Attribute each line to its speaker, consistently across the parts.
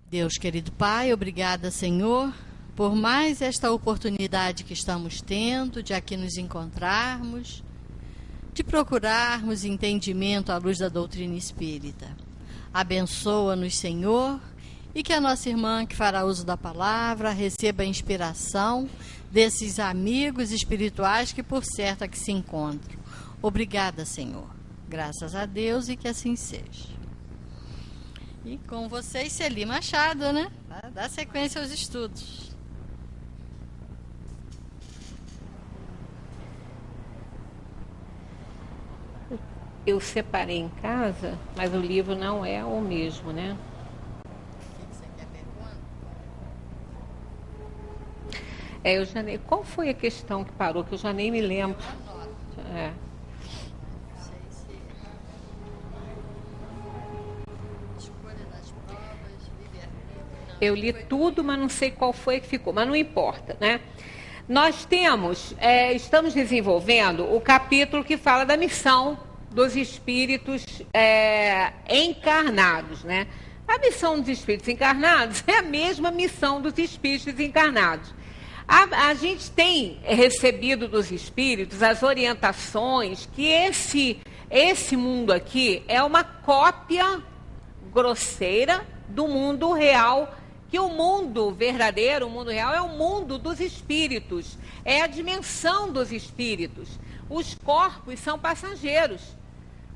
Speaker 1: Deus, querido Pai, obrigada, Senhor, por mais esta oportunidade que estamos tendo de aqui nos encontrarmos, de procurarmos entendimento à luz da doutrina espírita. Abençoa-nos, Senhor, e que a nossa irmã que fará uso da palavra receba a inspiração desses amigos espirituais que por certo aqui se encontram. Obrigada, Senhor. Graças a Deus e que assim seja. E com vocês, Celi Machado, né? Dá sequência aos estudos.
Speaker 2: Eu separei em casa, mas o livro não é o mesmo, né?
Speaker 1: O que você quer ver quando?
Speaker 2: Eu já nem... Qual foi a questão que parou? Que eu já nem me lembro. É. Eu li tudo, mas não sei qual foi que ficou, mas não importa, né? Nós estamos desenvolvendo o capítulo que fala da missão dos espíritos encarnados, né? A missão dos espíritos encarnados é a mesma missão dos espíritos encarnados. A gente tem recebido dos espíritos as orientações que esse mundo aqui é uma cópia grosseira do mundo real, que o mundo verdadeiro, o mundo real, é o mundo dos espíritos, é a dimensão dos espíritos. Os corpos são passageiros,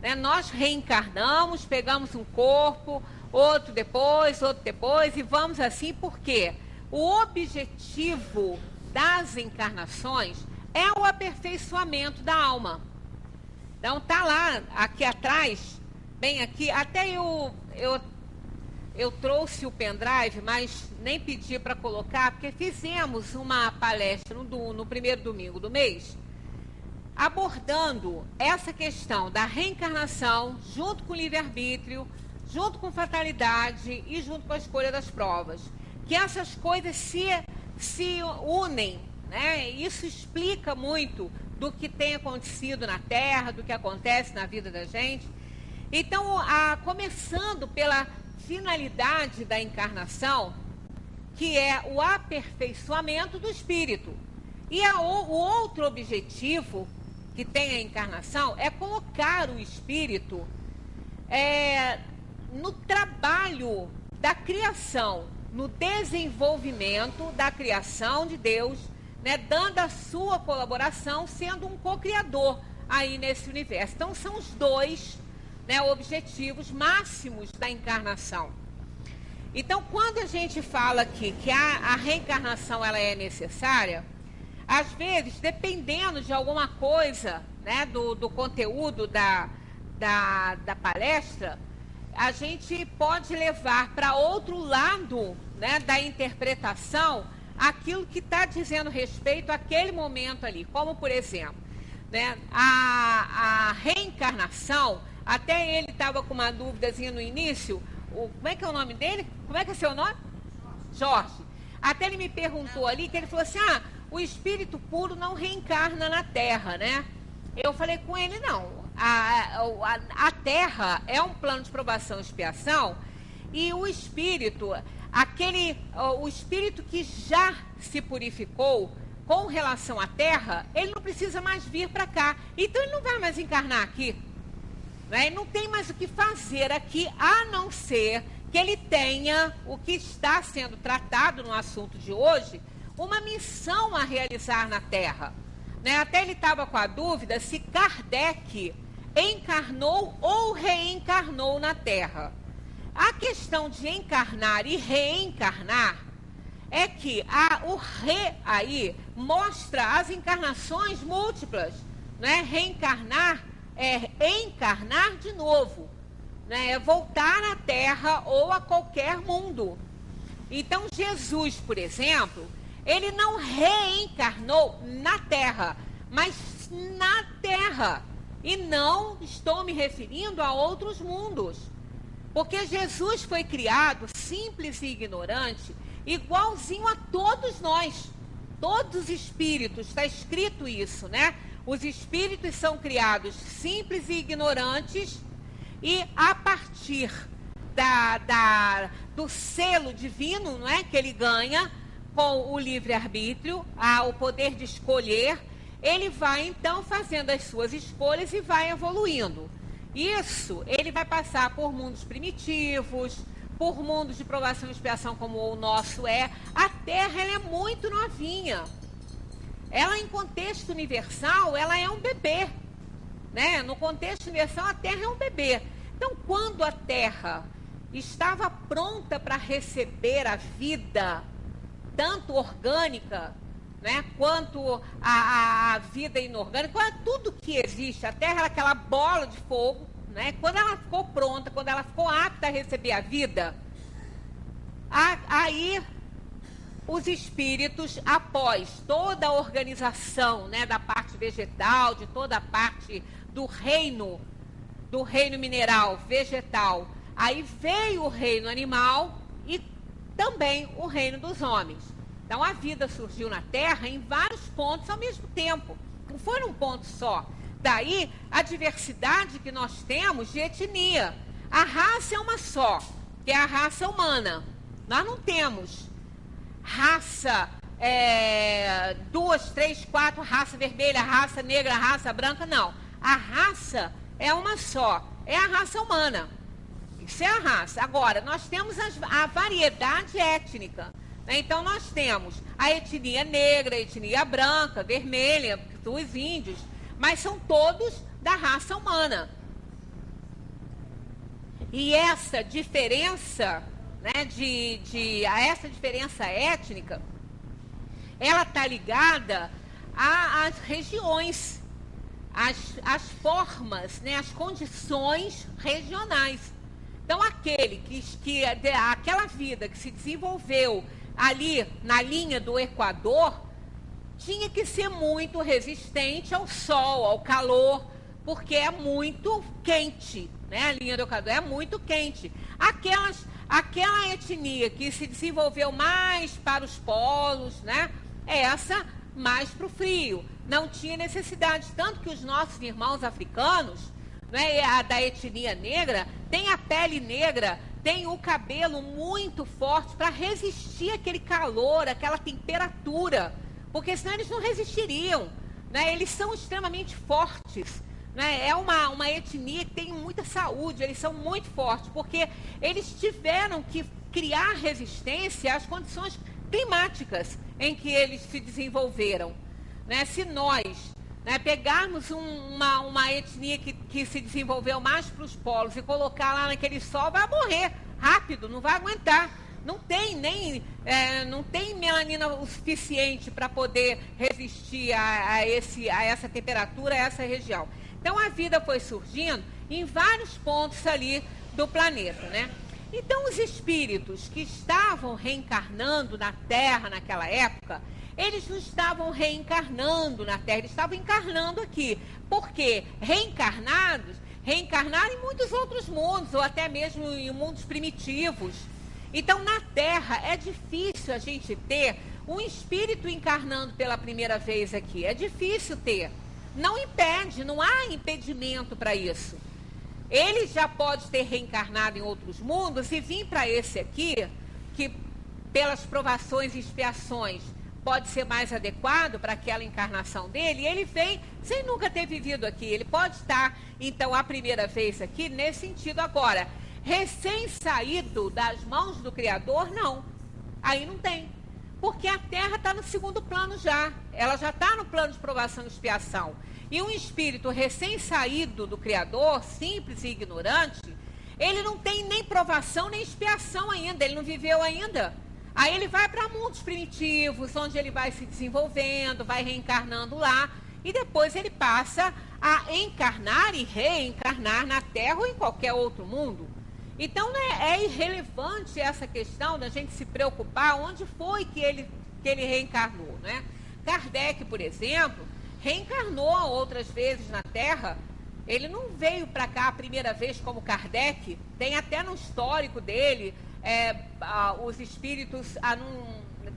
Speaker 2: né? Nós reencarnamos, pegamos um corpo, outro depois, e vamos assim, porque o objetivo das encarnações é o aperfeiçoamento da alma. Então, está lá, aqui atrás, bem aqui, até eu trouxe o pendrive, mas nem pedi para colocar, porque fizemos uma palestra no primeiro domingo do mês, abordando essa questão da reencarnação, junto com o livre-arbítrio, junto com fatalidade e junto com a escolha das provas. Que essas coisas se unem, né? Isso explica muito do que tem acontecido na Terra, do que acontece na vida da gente. Então, começando pela finalidade da encarnação, que é o aperfeiçoamento do espírito. E o outro objetivo que tem a encarnação é colocar o espírito no trabalho da criação, no desenvolvimento da criação de Deus, né, dando a sua colaboração, sendo um co-criador aí nesse universo. Então, são os dois, né, objetivos máximos da encarnação. Então, quando a gente fala aqui que a reencarnação ela é necessária, às vezes, dependendo de alguma coisa, né, do conteúdo da palestra, a gente pode levar para outro lado, né, da interpretação aquilo que está dizendo respeito àquele momento ali. Como, por exemplo, né, a reencarnação. Até ele estava com uma dúvidazinha no início. Como é que é o nome dele? Como é que é seu nome? Jorge. Até ele me perguntou ali, que ele falou assim, o espírito puro não reencarna na Terra, né? Eu falei com ele, não. A Terra é um plano de provação e expiação, e o espírito, o espírito que já se purificou com relação à Terra, ele não precisa mais vir para cá. Então ele não vai mais encarnar aqui. Não tem mais o que fazer aqui, a não ser que ele tenha o que está sendo tratado no assunto de hoje, uma missão a realizar na Terra. Até ele estava com a dúvida se Kardec encarnou ou reencarnou na Terra. A questão de encarnar e reencarnar é que o re aí mostra as encarnações múltiplas, né? Reencarnar é encarnar de novo, né? É voltar à Terra ou a qualquer mundo. Então, Jesus, por exemplo, ele não reencarnou na Terra, mas na Terra. E não estou me referindo a outros mundos. Porque Jesus foi criado simples e ignorante, igualzinho a todos nós. Todos os espíritos, está escrito isso, né? Os espíritos são criados simples e ignorantes, e a partir do selo divino, não é, que ele ganha com o livre-arbítrio, o poder de escolher, ele vai então fazendo as suas escolhas e vai evoluindo. Isso, ele vai passar por mundos primitivos, por mundos de provação e expiação como o nosso é. A Terra, ela é muito novinha. Ela, em contexto universal, ela é um bebê, né? No contexto universal, a Terra é um bebê. Então, quando a Terra estava pronta para receber a vida, tanto orgânica, né, quanto a vida inorgânica, tudo que existe, a Terra era aquela bola de fogo, né? Quando ela ficou pronta, quando ela ficou apta a receber a vida, aí os espíritos, após toda a organização, né, da parte vegetal, de toda a parte do reino mineral, vegetal, aí veio o reino animal e também o reino dos homens. Então, a vida surgiu na Terra em vários pontos ao mesmo tempo. Não foi num ponto só. Daí, a diversidade que nós temos de etnia. A raça é uma só, que é a raça humana. Nós não temos raça, 2, 3, 4, raça vermelha, raça negra, raça branca, não. A raça é uma só, é a raça humana. Isso é a raça. Agora, nós temos a variedade étnica. Então, nós temos a etnia negra, a etnia branca, vermelha, dos índios, mas são todos da raça humana. E essa diferença, né, essa diferença étnica, ela está ligada às regiões, às formas, né, às condições regionais. Então, aquela vida que se desenvolveu ali na linha do Equador tinha que ser muito resistente ao sol, ao calor, porque é muito quente, né? A linha do Equador é muito quente. Aquela etnia que se desenvolveu mais para os polos, né? Essa mais para o frio. Não tinha necessidade, tanto que os nossos irmãos africanos, né, a da etnia negra, tem a pele negra, tem o cabelo muito forte para resistir àquele calor, àquela temperatura, porque senão eles não resistiriam, né? Eles são extremamente fortes, né? É uma etnia que tem muita saúde, eles são muito fortes, porque eles tiveram que criar resistência às condições climáticas em que eles se desenvolveram, né? Se nós, né, pegarmos uma etnia que se desenvolveu mais para os polos e colocar lá naquele sol, vai morrer rápido, não vai aguentar. Não tem não tem melanina o suficiente para poder resistir a essa temperatura, a essa região. Então, a vida foi surgindo em vários pontos ali do planeta, né? Então, os espíritos que estavam reencarnando na Terra naquela época, eles não estavam reencarnando na Terra, eles estavam encarnando aqui. Porque reencarnaram em muitos outros mundos, ou até mesmo em mundos primitivos. Então, na Terra, é difícil a gente ter um espírito encarnando pela primeira vez aqui. É difícil ter. Não impede, não há impedimento para isso. Ele já pode ter reencarnado em outros mundos e vir para esse aqui, que pelas provações e expiações pode ser mais adequado para aquela encarnação dele, e ele vem sem nunca ter vivido aqui. Ele pode estar, então, a primeira vez aqui, nesse sentido. Agora, recém-saído das mãos do Criador, não. Aí não tem. Porque a Terra está no segundo plano já. Ela já está no plano de provação e expiação. E um espírito recém-saído do Criador, simples e ignorante, ele não tem nem provação nem expiação ainda, ele não viveu ainda. Aí ele vai para mundos primitivos, onde ele vai se desenvolvendo, vai reencarnando lá, e depois ele passa a encarnar e reencarnar na Terra ou em qualquer outro mundo. Então, né, é irrelevante essa questão da gente se preocupar onde foi que ele reencarnou, né? Kardec, por exemplo, reencarnou outras vezes na Terra. Ele não veio para cá a primeira vez como Kardec, tem até no histórico dele os espíritos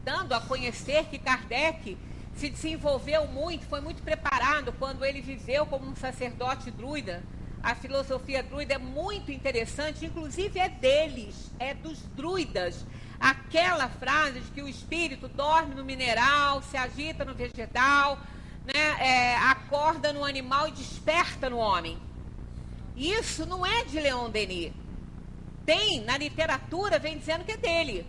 Speaker 2: dando a conhecer que Kardec se desenvolveu muito, foi muito preparado quando ele viveu como um sacerdote druida a filosofia druida é muito interessante, inclusive é deles, é dos druidas. Aquela frase de que o espírito dorme no mineral, se agita no vegetal, né, acorda no animal e desperta no homem. Isso não é de Leon Denis. Tem, na literatura, vem dizendo que é dele.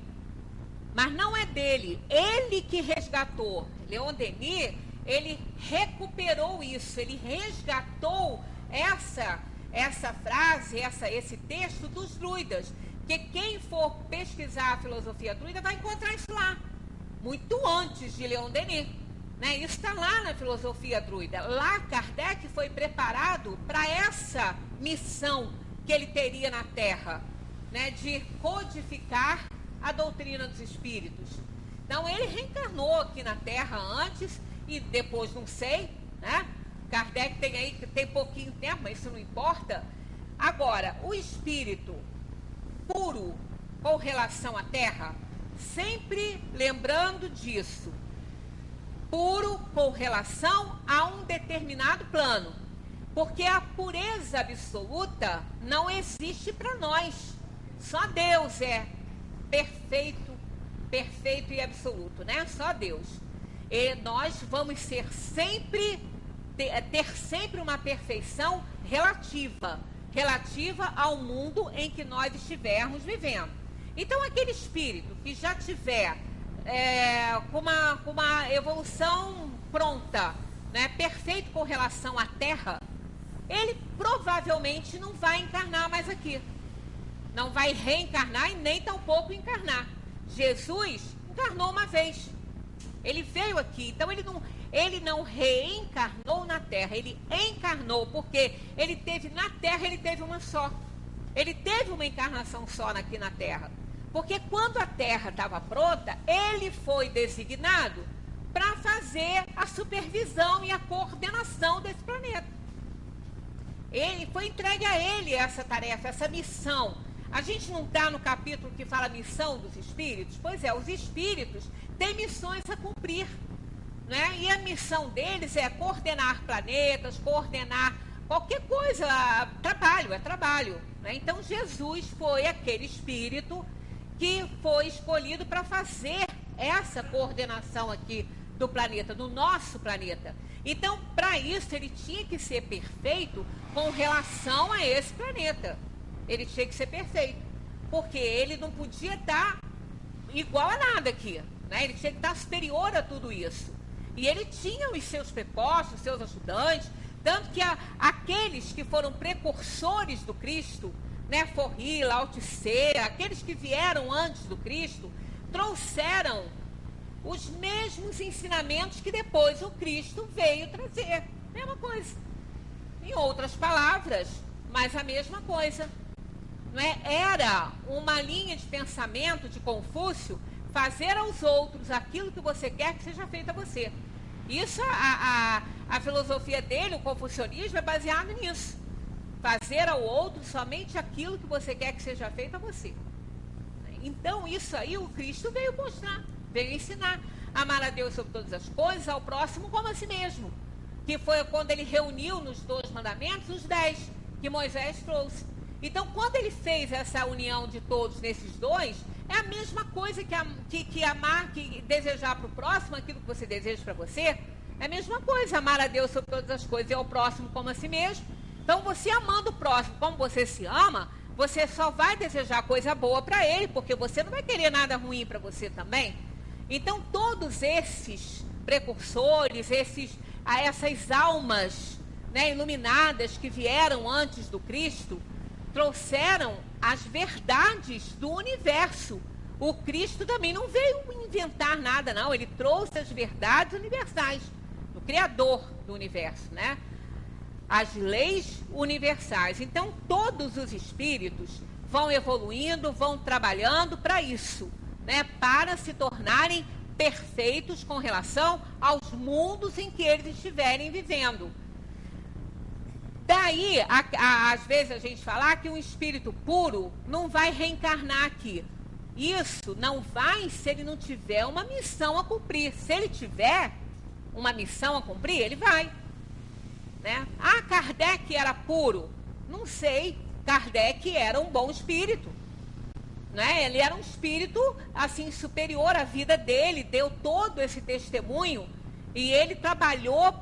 Speaker 2: Mas não é dele. Ele que resgatou. Leon Denis, ele recuperou isso. Ele resgatou essa frase, esse texto dos druidas. Porque quem for pesquisar a filosofia druida vai encontrar isso lá. Muito antes de Leon Denis. Né? Isso está lá na filosofia druida. Lá Kardec foi preparado para essa missão que ele teria na Terra, né? De codificar a doutrina dos espíritos. Então ele reencarnou aqui na Terra antes e depois não sei, né? Kardec tem pouquinho tempo, mas isso não importa. Agora, o espírito puro com relação à Terra, sempre lembrando disso, puro com relação a um determinado plano, porque a pureza absoluta não existe para nós. Só Deus é perfeito e absoluto, né? Só Deus. E nós vamos ter sempre uma perfeição relativa ao mundo em que nós estivermos vivendo. Então, aquele espírito que já tiver com uma evolução pronta, né, perfeito com relação à Terra, ele provavelmente não vai encarnar mais aqui. Não vai reencarnar e nem tampouco encarnar. Jesus encarnou uma vez. Ele veio aqui, então ele não reencarnou na Terra, ele encarnou, porque ele teve na Terra, ele teve uma só. Ele teve uma encarnação só aqui na Terra. Porque quando a Terra estava pronta, ele foi designado para fazer a supervisão e a coordenação desse planeta. Ele foi entregue a ele essa tarefa, essa missão. A gente não está no capítulo que fala missão dos espíritos? Pois é, os espíritos têm missões a cumprir, né? E a missão deles é coordenar planetas, coordenar qualquer coisa, trabalho, né? Então Jesus foi aquele espírito que foi escolhido para fazer essa coordenação aqui do planeta, do nosso planeta. Então, para isso, ele tinha que ser perfeito com relação a esse planeta. Ele tinha que ser perfeito, porque ele não podia estar igual a nada aqui, né? Ele tinha que estar superior a tudo isso. E ele tinha os seus prepostos, os seus ajudantes, tanto que aqueles que foram precursores do Cristo, né, Forri, Lao Tse, aqueles que vieram antes do Cristo, trouxeram os mesmos ensinamentos que depois o Cristo veio trazer. Mesma coisa. Em outras palavras, mas a mesma coisa. Não é? Era uma linha de pensamento de Confúcio, fazer aos outros aquilo que você quer que seja feito a você. Isso, a filosofia dele, o confucionismo, é baseado nisso. Fazer ao outro somente aquilo que você quer que seja feito a você. Então, isso aí o Cristo veio mostrar, veio ensinar. Amar a Deus sobre todas as coisas, ao próximo como a si mesmo. Que foi quando ele reuniu nos 2 mandamentos os 10 que Moisés trouxe. Então, quando ele fez essa união de todos nesses 2, é a mesma coisa que amar, que desejar para o próximo aquilo que você deseja para você. É a mesma coisa, amar a Deus sobre todas as coisas e ao próximo como a si mesmo. Então, você amando o próximo como você se ama, você só vai desejar coisa boa para ele, porque você não vai querer nada ruim para você também. Então, todos esses precursores, essas almas, né, iluminadas que vieram antes do Cristo, trouxeram as verdades do universo. O Cristo também não veio inventar nada, não. Ele trouxe as verdades universais do Criador do universo, né? As leis universais. Então, todos os espíritos vão evoluindo, vão trabalhando para isso, né? Para se tornarem perfeitos com relação aos mundos em que eles estiverem vivendo. Daí, às vezes a gente fala que um espírito puro não vai reencarnar aqui. Isso não vai se ele não tiver uma missão a cumprir. Se ele tiver uma missão a cumprir, ele vai. Né? Kardec era puro. Não sei. Kardec era um bom espírito, né? Ele era um espírito assim superior à vida dele, deu todo esse testemunho e ele trabalhou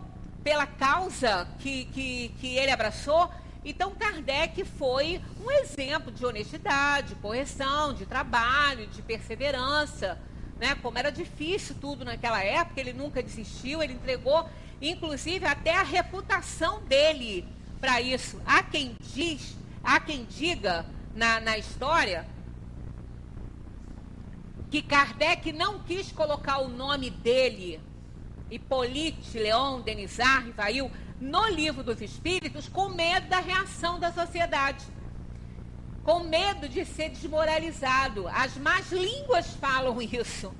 Speaker 2: pela causa que ele abraçou. Então Kardec foi um exemplo de honestidade, correção, de trabalho, de perseverança, né? Como era difícil tudo naquela época, ele nunca desistiu, ele entregou inclusive até a reputação dele para isso. Há quem diga na história que Kardec não quis colocar o nome dele, Hippolyte Léon Denisard Rivail, no Livro dos Espíritos, com medo da reação da sociedade, com medo de ser desmoralizado. As más línguas falam isso,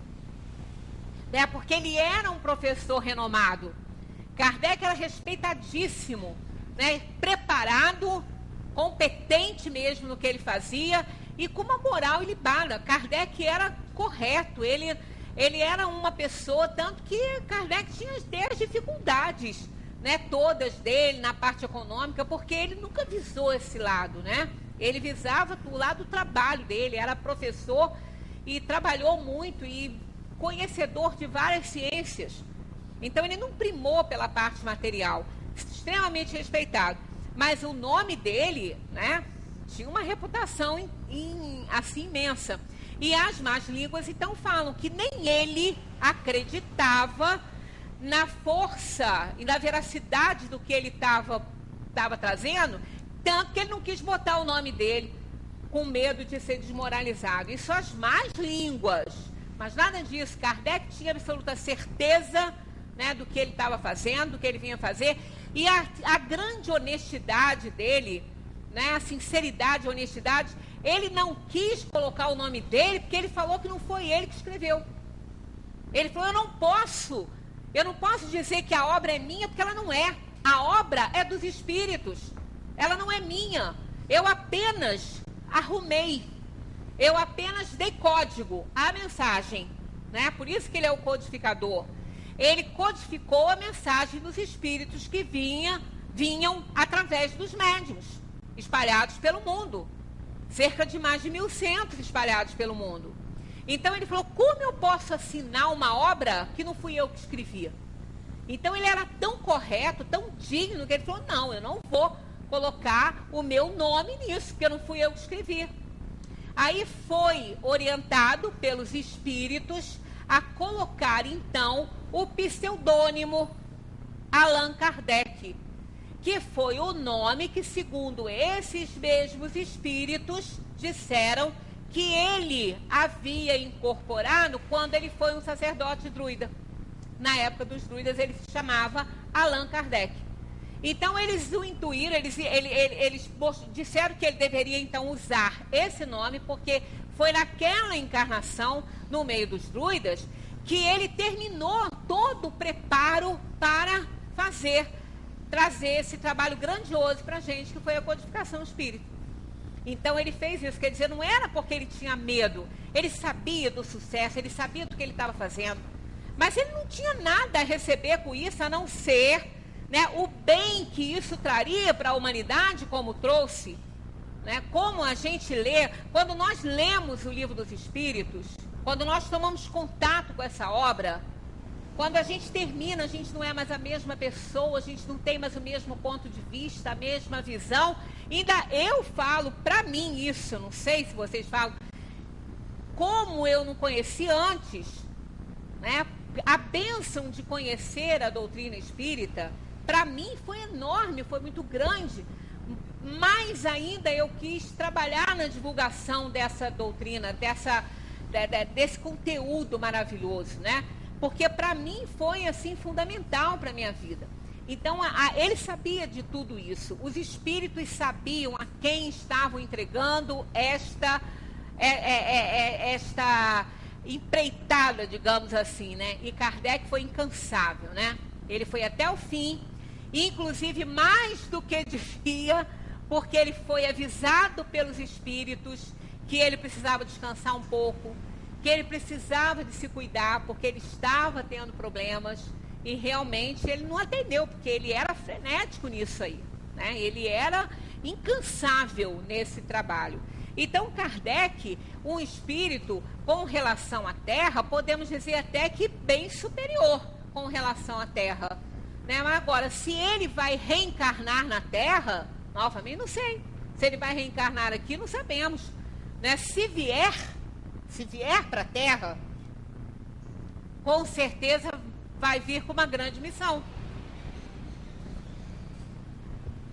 Speaker 2: né? Porque ele era um professor renomado. Kardec era respeitadíssimo, né? Preparado, competente mesmo no que ele fazia e com uma moral ilibada. Kardec era correto, ele era uma pessoa, tanto que Kardec tinha até as dificuldades, né, todas dele na parte econômica, porque ele nunca visou esse lado, né? Ele visava o lado do trabalho dele, era professor e trabalhou muito e conhecedor de várias ciências. Então ele não primou pela parte material, extremamente respeitado. Mas o nome dele, né, tinha uma reputação assim imensa. E as más línguas então falam que nem ele acreditava na força e na veracidade do que ele estava trazendo, tanto que ele não quis botar o nome dele, com medo de ser desmoralizado. Isso as más línguas. Mas nada disso. Kardec tinha absoluta certeza, né, do que ele estava fazendo, do que ele vinha fazer. E a grande honestidade dele, né, a sinceridade e honestidade, ele não quis colocar o nome dele, porque ele falou que não foi ele que escreveu. Ele falou, eu não posso dizer que a obra é minha, porque ela não é. A obra é dos espíritos, ela não é minha. Eu apenas arrumei, eu apenas dei código à mensagem, né? Por isso que ele é o codificador. Ele codificou a mensagem dos espíritos que vinham através dos médiuns, espalhados pelo mundo. Cerca de mais de 1.100 espalhados pelo mundo. Então ele falou, como eu posso assinar uma obra que não fui eu que escrevi? Então ele era tão correto, tão digno, que ele falou, não, eu não vou colocar o meu nome nisso, porque não fui eu que escrevi. Aí foi orientado pelos espíritos a colocar então o pseudônimo Allan Kardec, que foi o nome que, segundo esses mesmos espíritos, disseram que ele havia incorporado quando ele foi um sacerdote druida. Na época dos druidas, ele se chamava Allan Kardec. Então, eles o intuíram, eles disseram que ele deveria, então, usar esse nome, porque foi naquela encarnação, no meio dos druidas, que ele terminou todo o preparo para trazer esse trabalho grandioso para a gente, que foi a codificação espírita. Então ele fez isso, quer dizer, não era porque ele tinha medo, ele sabia do sucesso, ele sabia do que ele estava fazendo, mas ele não tinha nada a receber com isso, a não ser, né, o bem que isso traria para a humanidade, como trouxe, né, como a gente lê, quando nós lemos o Livro dos Espíritos, quando nós tomamos contato com essa obra, quando a gente termina, a gente não é mais a mesma pessoa, a gente não tem mais o mesmo ponto de vista, a mesma visão. Ainda eu falo, para mim isso, não sei se vocês falam, como eu não conheci antes, né? A bênção de conhecer a doutrina espírita, para mim foi enorme, foi muito grande. Mais ainda eu quis trabalhar na divulgação dessa doutrina, desse conteúdo maravilhoso, né? Porque para mim foi assim fundamental para a minha vida. Então ele sabia de tudo isso. Os espíritos sabiam a quem estavam entregando esta empreitada, digamos assim, né? E Kardec foi incansável, né? Ele foi até o fim, inclusive mais do que devia, porque ele foi avisado pelos espíritos que ele precisava descansar um pouco, que ele precisava de se cuidar, porque ele estava tendo problemas, e realmente ele não atendeu, porque ele era frenético nisso aí, né? Ele era incansável nesse trabalho. Então, Kardec, um espírito com relação à Terra, podemos dizer até que bem superior com relação à Terra. Né? Mas agora, se ele vai reencarnar na Terra, novamente não sei. Se ele vai reencarnar aqui, não sabemos. Né? Se vier para a Terra, com certeza vai vir com uma grande missão.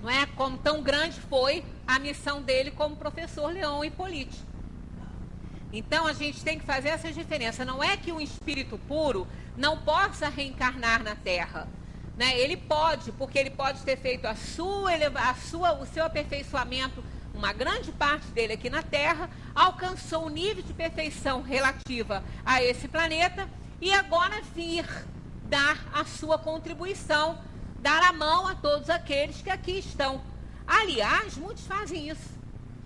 Speaker 2: Não é? Como tão grande foi a missão dele como professor Leon Hippolyte. Então, a gente tem que fazer essa diferença. Não é que um espírito puro não possa reencarnar na Terra. Né? Ele pode, porque ele pode ter feito o seu aperfeiçoamento, uma grande parte dele aqui na Terra, alcançou um nível de perfeição relativa a esse planeta e agora vir dar a sua contribuição, dar a mão a todos aqueles que aqui estão. Aliás, muitos fazem isso.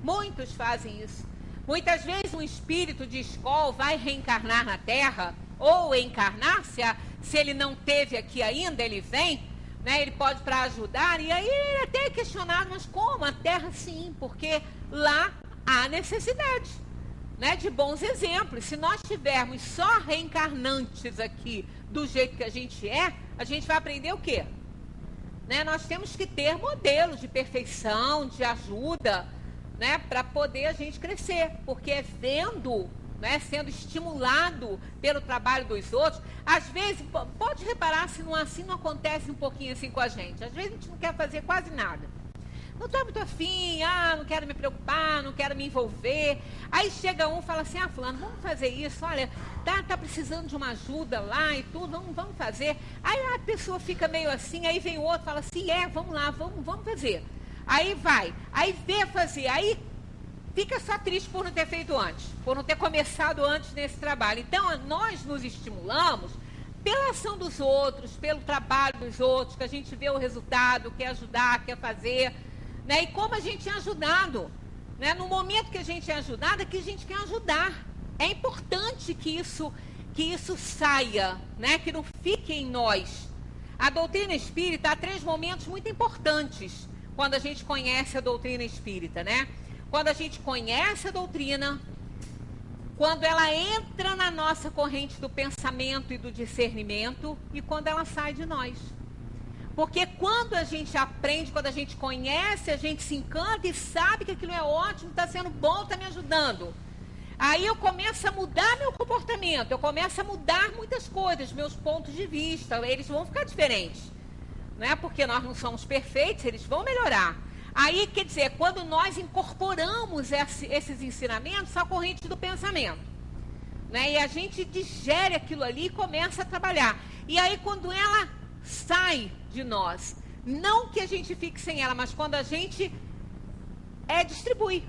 Speaker 2: Muitos fazem isso. Muitas vezes um espírito de escola vai reencarnar na Terra, ou encarnar, se ele não teve aqui ainda, ele vem, né, ele pode para ajudar, e aí ele até é questionado, mas como? A Terra sim, porque lá há necessidade, né, de bons exemplos. Se nós tivermos só reencarnantes aqui do jeito que a gente vai aprender o quê? Né, nós temos que ter modelos de perfeição, de ajuda, né, para poder a gente crescer, porque é vendo, né, sendo estimulado pelo trabalho dos outros. Às vezes, pode reparar se não assim não acontece um pouquinho assim com a gente. Às vezes a gente não quer fazer quase nada. Não estou muito afim, não quero me preocupar, não quero me envolver. Aí chega um e fala assim, fulano, vamos fazer isso, olha, tá precisando de uma ajuda lá e tudo, vamos fazer. Aí a pessoa fica meio assim, aí vem o outro e fala assim, vamos lá, vamos fazer. Aí vai, aí vê fazer, aí fica só triste por não ter feito antes, por não ter começado antes nesse trabalho. Então, nós nos estimulamos pela ação dos outros, pelo trabalho dos outros, que a gente vê o resultado, quer ajudar, quer fazer, né? E como a gente é ajudado, né? No momento que a gente é ajudado, é que a gente quer ajudar. É importante que isso saia, né? Que não fique em nós. A doutrina espírita há 3 momentos muito importantes quando a gente conhece a doutrina espírita, né? Quando a gente conhece a doutrina, quando ela entra na nossa corrente do pensamento e do discernimento e quando ela sai de nós. Porque quando a gente aprende, quando a gente conhece, a gente se encanta e sabe que aquilo é ótimo, está sendo bom, está me ajudando. Aí eu começo a mudar meu comportamento, eu começo a mudar muitas coisas, meus pontos de vista, eles vão ficar diferentes. Não é porque nós não somos perfeitos, eles vão melhorar. Aí, quer dizer, quando nós incorporamos esses ensinamentos à corrente do pensamento, né? E a gente digere aquilo ali e começa a trabalhar. E aí, quando ela sai de nós, não que a gente fique sem ela, mas quando a gente distribui,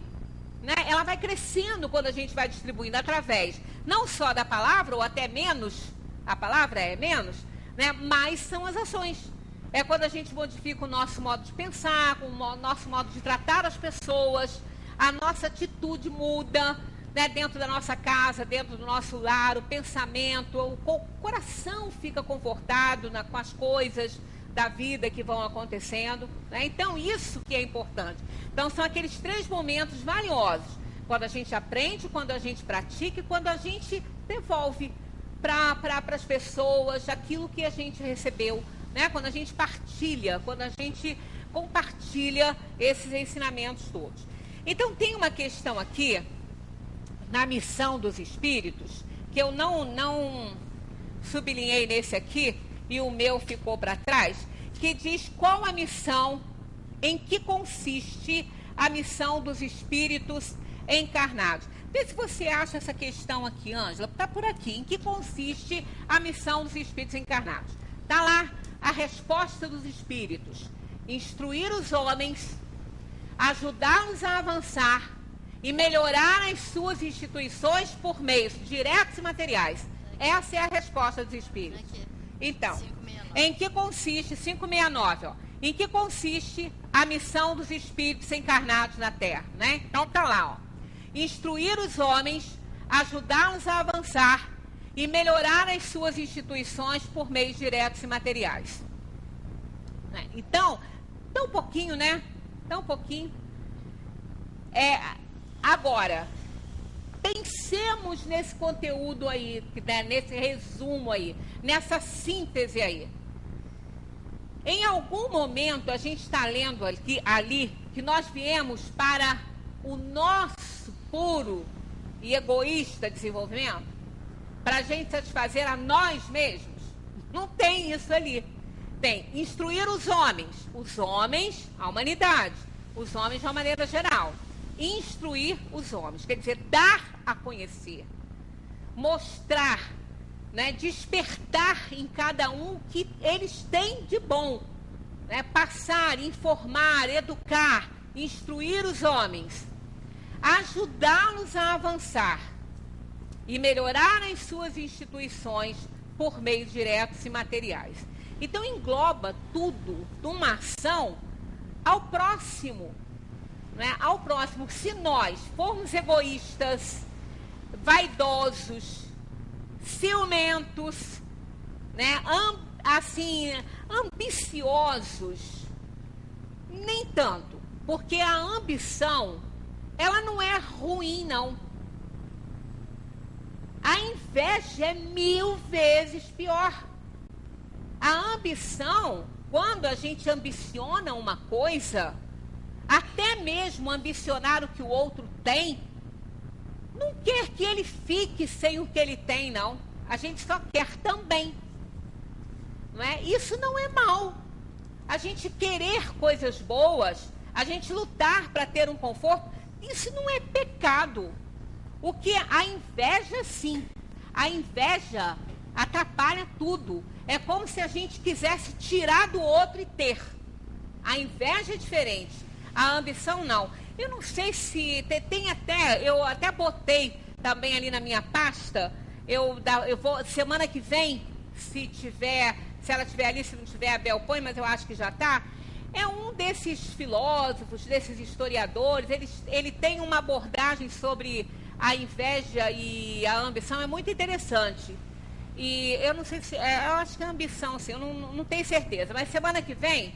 Speaker 2: né? Ela vai crescendo quando a gente vai distribuindo através, não só da palavra, ou até menos, a palavra é menos, né? Mas são as ações. É quando a gente modifica o nosso modo de pensar, o nosso modo de tratar as pessoas, a nossa atitude muda, né, dentro da nossa casa, dentro do nosso lar, o pensamento, o coração fica confortado com as coisas da vida que vão acontecendo. Né? Então, isso que é importante. Então, são aqueles 3 momentos valiosos. Quando a gente aprende, quando a gente pratica e quando a gente devolve para as pessoas aquilo que a gente recebeu. Né? Quando a gente partilha, quando a gente compartilha esses ensinamentos todos. Então, tem uma questão aqui, na missão dos espíritos, que eu não sublinhei nesse aqui, e o meu ficou para trás, que diz qual a missão, em que consiste a missão dos espíritos encarnados. Vê se você acha essa questão aqui, Ângela, está por aqui. Em que consiste a missão dos espíritos encarnados? Está lá a resposta dos espíritos: instruir os homens, ajudá-los a avançar e melhorar as suas instituições por meios diretos e materiais. Essa é a resposta dos espíritos. Então, em que consiste, 569, ó, em que consiste a missão dos espíritos encarnados na Terra, né? Então está lá, ó, instruir os homens, ajudá-los a avançar e melhorar as suas instituições por meios diretos e materiais. Então, tão pouquinho, né? Tão pouquinho. Agora, pensemos nesse conteúdo aí, né, nesse resumo aí, nessa síntese aí. Em algum momento, a gente está lendo ali que nós viemos para o nosso puro e egoísta desenvolvimento, para a gente satisfazer a nós mesmos. Não tem isso ali. Tem instruir os homens, a humanidade, os homens de uma maneira geral. Instruir os homens, quer dizer, dar a conhecer, mostrar, né, despertar em cada um o que eles têm de bom, né, passar, informar, educar, instruir os homens, ajudá-los a avançar e melhorar as suas instituições por meios diretos e materiais. Então engloba tudo de uma ação ao próximo, né? Ao próximo. Se nós formos egoístas, vaidosos, ciumentos, né? Ambiciosos, nem tanto, porque a ambição, ela não é ruim, não. A inveja é 1000 vezes pior. A ambição, quando a gente ambiciona uma coisa, até mesmo ambicionar o que o outro tem, não quer que ele fique sem o que ele tem, não. A gente só quer também. Não é? Isso não é mal. A gente querer coisas boas, a gente lutar para ter um conforto, isso não é pecado. O que a inveja, sim. A inveja atrapalha tudo. É como se a gente quisesse tirar do outro e ter. A inveja é diferente. A ambição, não. Eu não sei se tem até... Eu até botei também ali na minha pasta. Eu vou... Semana que vem, se ela estiver ali, se não tiver, a Bel põe, mas eu acho que já está. É um desses filósofos, desses historiadores. Ele tem uma abordagem sobre a inveja e a ambição. É muito interessante. E eu não sei se... eu acho que é ambição, assim, eu não tenho certeza. Mas semana que vem,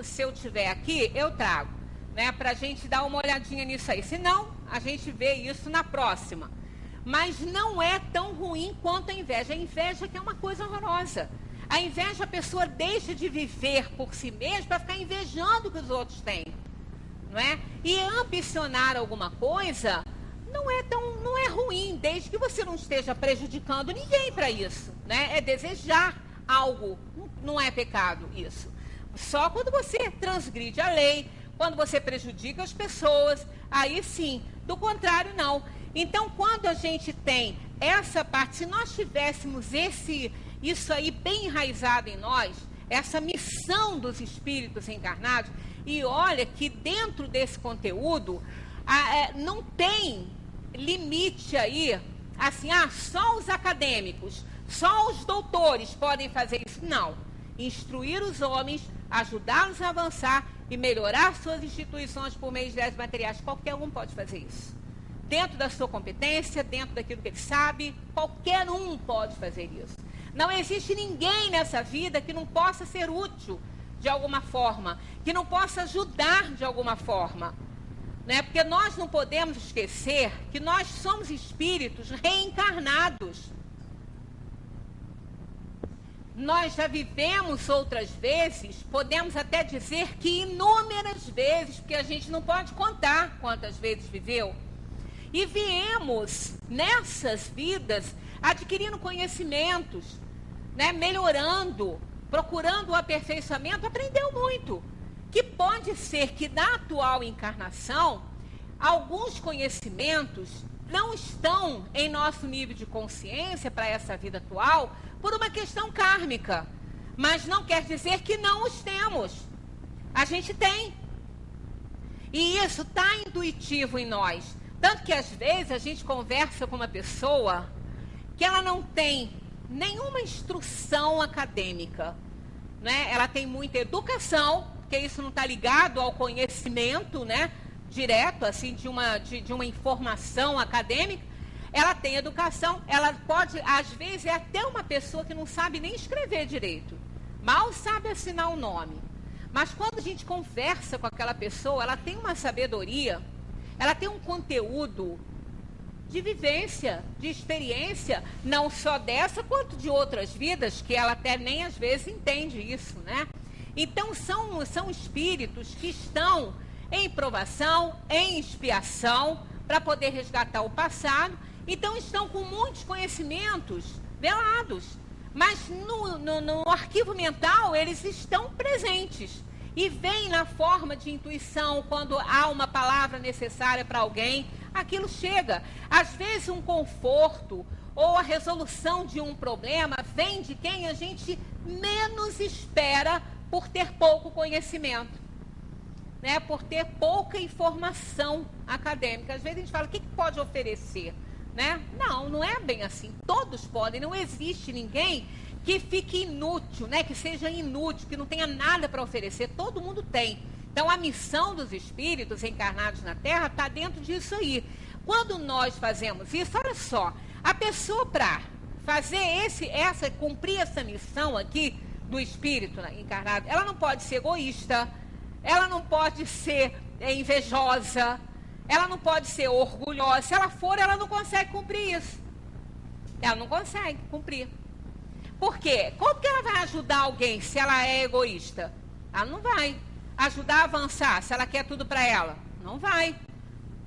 Speaker 2: se eu estiver aqui, eu trago, né? Para a gente dar uma olhadinha nisso aí. Se não, a gente vê isso na próxima. Mas não é tão ruim quanto a inveja. A inveja que é uma coisa horrorosa. A inveja, a pessoa deixa de viver por si mesma para ficar invejando o que os outros têm. Não é? E ambicionar alguma coisa... não é ruim, desde que você não esteja prejudicando ninguém para isso, né? É desejar algo, não é pecado isso. Só quando você transgride a lei, quando você prejudica as pessoas, aí sim. Do contrário, não. Então, quando a gente tem essa parte, se nós tivéssemos isso aí bem enraizado em nós, essa missão dos espíritos encarnados, e olha que dentro desse conteúdo não tem limite aí, assim, só os acadêmicos, só os doutores podem fazer isso. Não. Instruir os homens, ajudá-los a avançar e melhorar suas instituições por meio de materiais. Qualquer um pode fazer isso. Dentro da sua competência, dentro daquilo que ele sabe, qualquer um pode fazer isso. Não existe ninguém nessa vida que não possa ser útil de alguma forma, que não possa ajudar de alguma forma. Né? Porque nós não podemos esquecer que nós somos espíritos reencarnados. Nós já vivemos outras vezes, podemos até dizer que inúmeras vezes, porque a gente não pode contar quantas vezes viveu. E viemos nessas vidas adquirindo conhecimentos, né? Melhorando, procurando o aperfeiçoamento, aprendeu muito. Que pode ser que na atual encarnação, alguns conhecimentos não estão em nosso nível de consciência para essa vida atual por uma questão kármica. Mas não quer dizer que não os temos. A gente tem. E isso está intuitivo em nós. Tanto que às vezes a gente conversa com uma pessoa que ela não tem nenhuma instrução acadêmica, né? Ela tem muita educação, porque isso não está ligado ao conhecimento, né, direto, assim, de uma informação acadêmica. Ela tem educação, ela pode, às vezes, é até uma pessoa que não sabe nem escrever direito, mal sabe assinar o nome. Mas quando a gente conversa com aquela pessoa, ela tem uma sabedoria ela tem um conteúdo de vivência, de experiência, não só dessa, quanto de outras vidas, que ela até nem às vezes entende isso, né? Então, são espíritos que estão em provação, em expiação, para poder resgatar o passado. Então, estão com muitos conhecimentos velados. Mas no arquivo mental, eles estão presentes. E vem na forma de intuição, quando há uma palavra necessária para alguém, aquilo chega. Às vezes, um conforto ou a resolução de um problema vem de quem a gente menos espera, por ter pouco conhecimento, né? Por ter pouca informação acadêmica. Às vezes a gente fala, o que pode oferecer? Né? Não é bem assim. Todos podem, não existe ninguém que fique inútil, né? Que seja inútil, que não tenha nada para oferecer. Todo mundo tem. Então, a missão dos espíritos encarnados na Terra está dentro disso aí. Quando nós fazemos isso, olha só, a pessoa para fazer cumprir essa missão aqui do espírito encarnado, ela não pode ser egoísta, ela não pode ser invejosa, ela não pode ser orgulhosa. Se ela for, ela não consegue cumprir isso. Ela não consegue cumprir. Por quê? Como que ela vai ajudar alguém se ela é egoísta? Ela não vai. Ajudar a avançar, se ela quer tudo para ela? Não vai.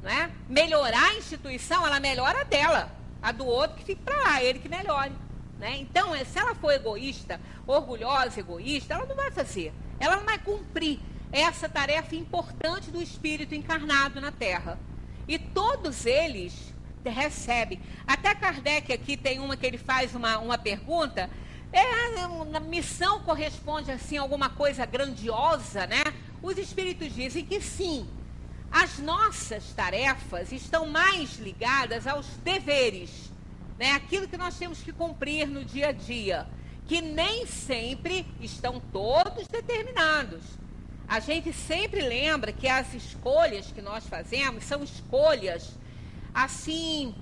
Speaker 2: Né? Melhorar a instituição, ela melhora a dela. A do outro que fique para lá, ele que melhore. Né? Então, se ela for egoísta, orgulhosa, egoísta, ela não vai fazer. Ela não vai cumprir essa tarefa importante do espírito encarnado na Terra. E todos eles recebem. Até Kardec aqui tem uma que ele faz uma pergunta. A missão corresponde assim a alguma coisa grandiosa, né? Os espíritos dizem que sim. As nossas tarefas estão mais ligadas aos deveres, né? Aquilo que nós temos que cumprir no dia a dia, que nem sempre estão todos determinados. A gente sempre lembra que as escolhas que nós fazemos são escolhas, assim,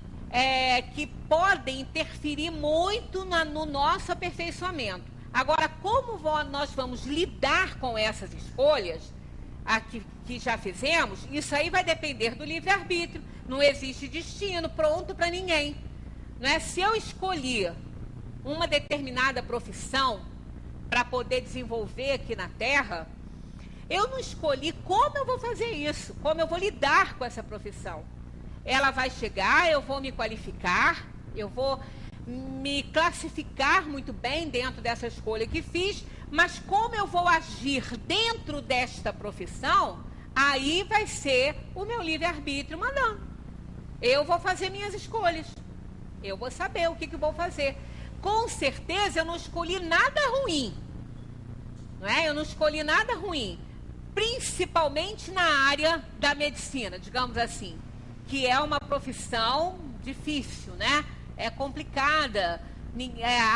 Speaker 2: que podem interferir muito no nosso aperfeiçoamento. Agora, como nós vamos lidar com essas escolhas que já fizemos, isso aí vai depender do livre-arbítrio. Não existe destino pronto para ninguém. Não é? Se eu escolhi uma determinada profissão para poder desenvolver aqui na Terra, eu não escolhi como eu vou fazer isso, como eu vou lidar com essa profissão. Ela vai chegar, eu vou me qualificar, eu vou me classificar muito bem dentro dessa escolha que fiz, mas como eu vou agir dentro desta profissão, aí vai ser o meu livre-arbítrio mandando. Eu vou fazer minhas escolhas. Eu vou saber o que eu vou fazer. Com certeza eu não escolhi nada ruim. Não é? Eu não escolhi nada ruim. Principalmente na área da medicina, digamos assim. Que é uma profissão difícil, né? É complicada.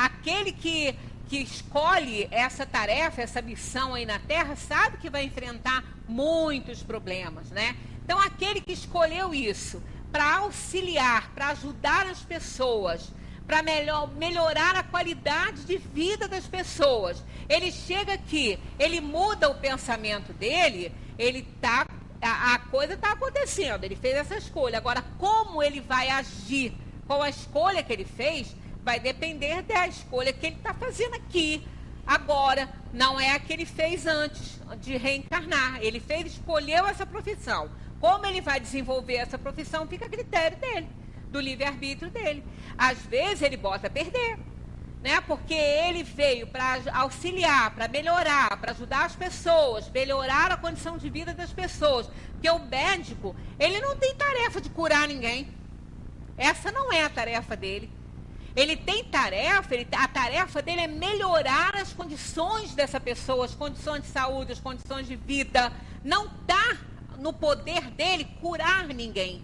Speaker 2: Aquele que escolhe essa tarefa, essa missão aí na Terra, sabe que vai enfrentar muitos problemas, né? Então, aquele que escolheu isso para auxiliar, para ajudar as pessoas, para melhorar a qualidade de vida das pessoas, ele chega aqui, ele muda o pensamento dele, a coisa está acontecendo, ele fez essa escolha. Agora, como ele vai agir com a escolha que ele fez, vai depender da escolha que ele está fazendo aqui, agora. Não é a que ele fez antes de reencarnar. Ele escolheu essa profissão. Como ele vai desenvolver essa profissão, fica a critério dele, do livre-arbítrio dele. Às vezes ele bota a perder, né? Porque ele veio para auxiliar, para melhorar, para ajudar as pessoas, melhorar a condição de vida das pessoas. Porque o médico, ele não tem tarefa de curar ninguém. Essa não é a tarefa dele. Ele tem tarefa, a tarefa dele é melhorar as condições dessa pessoa, as condições de saúde, as condições de vida. Não está no poder dele curar ninguém.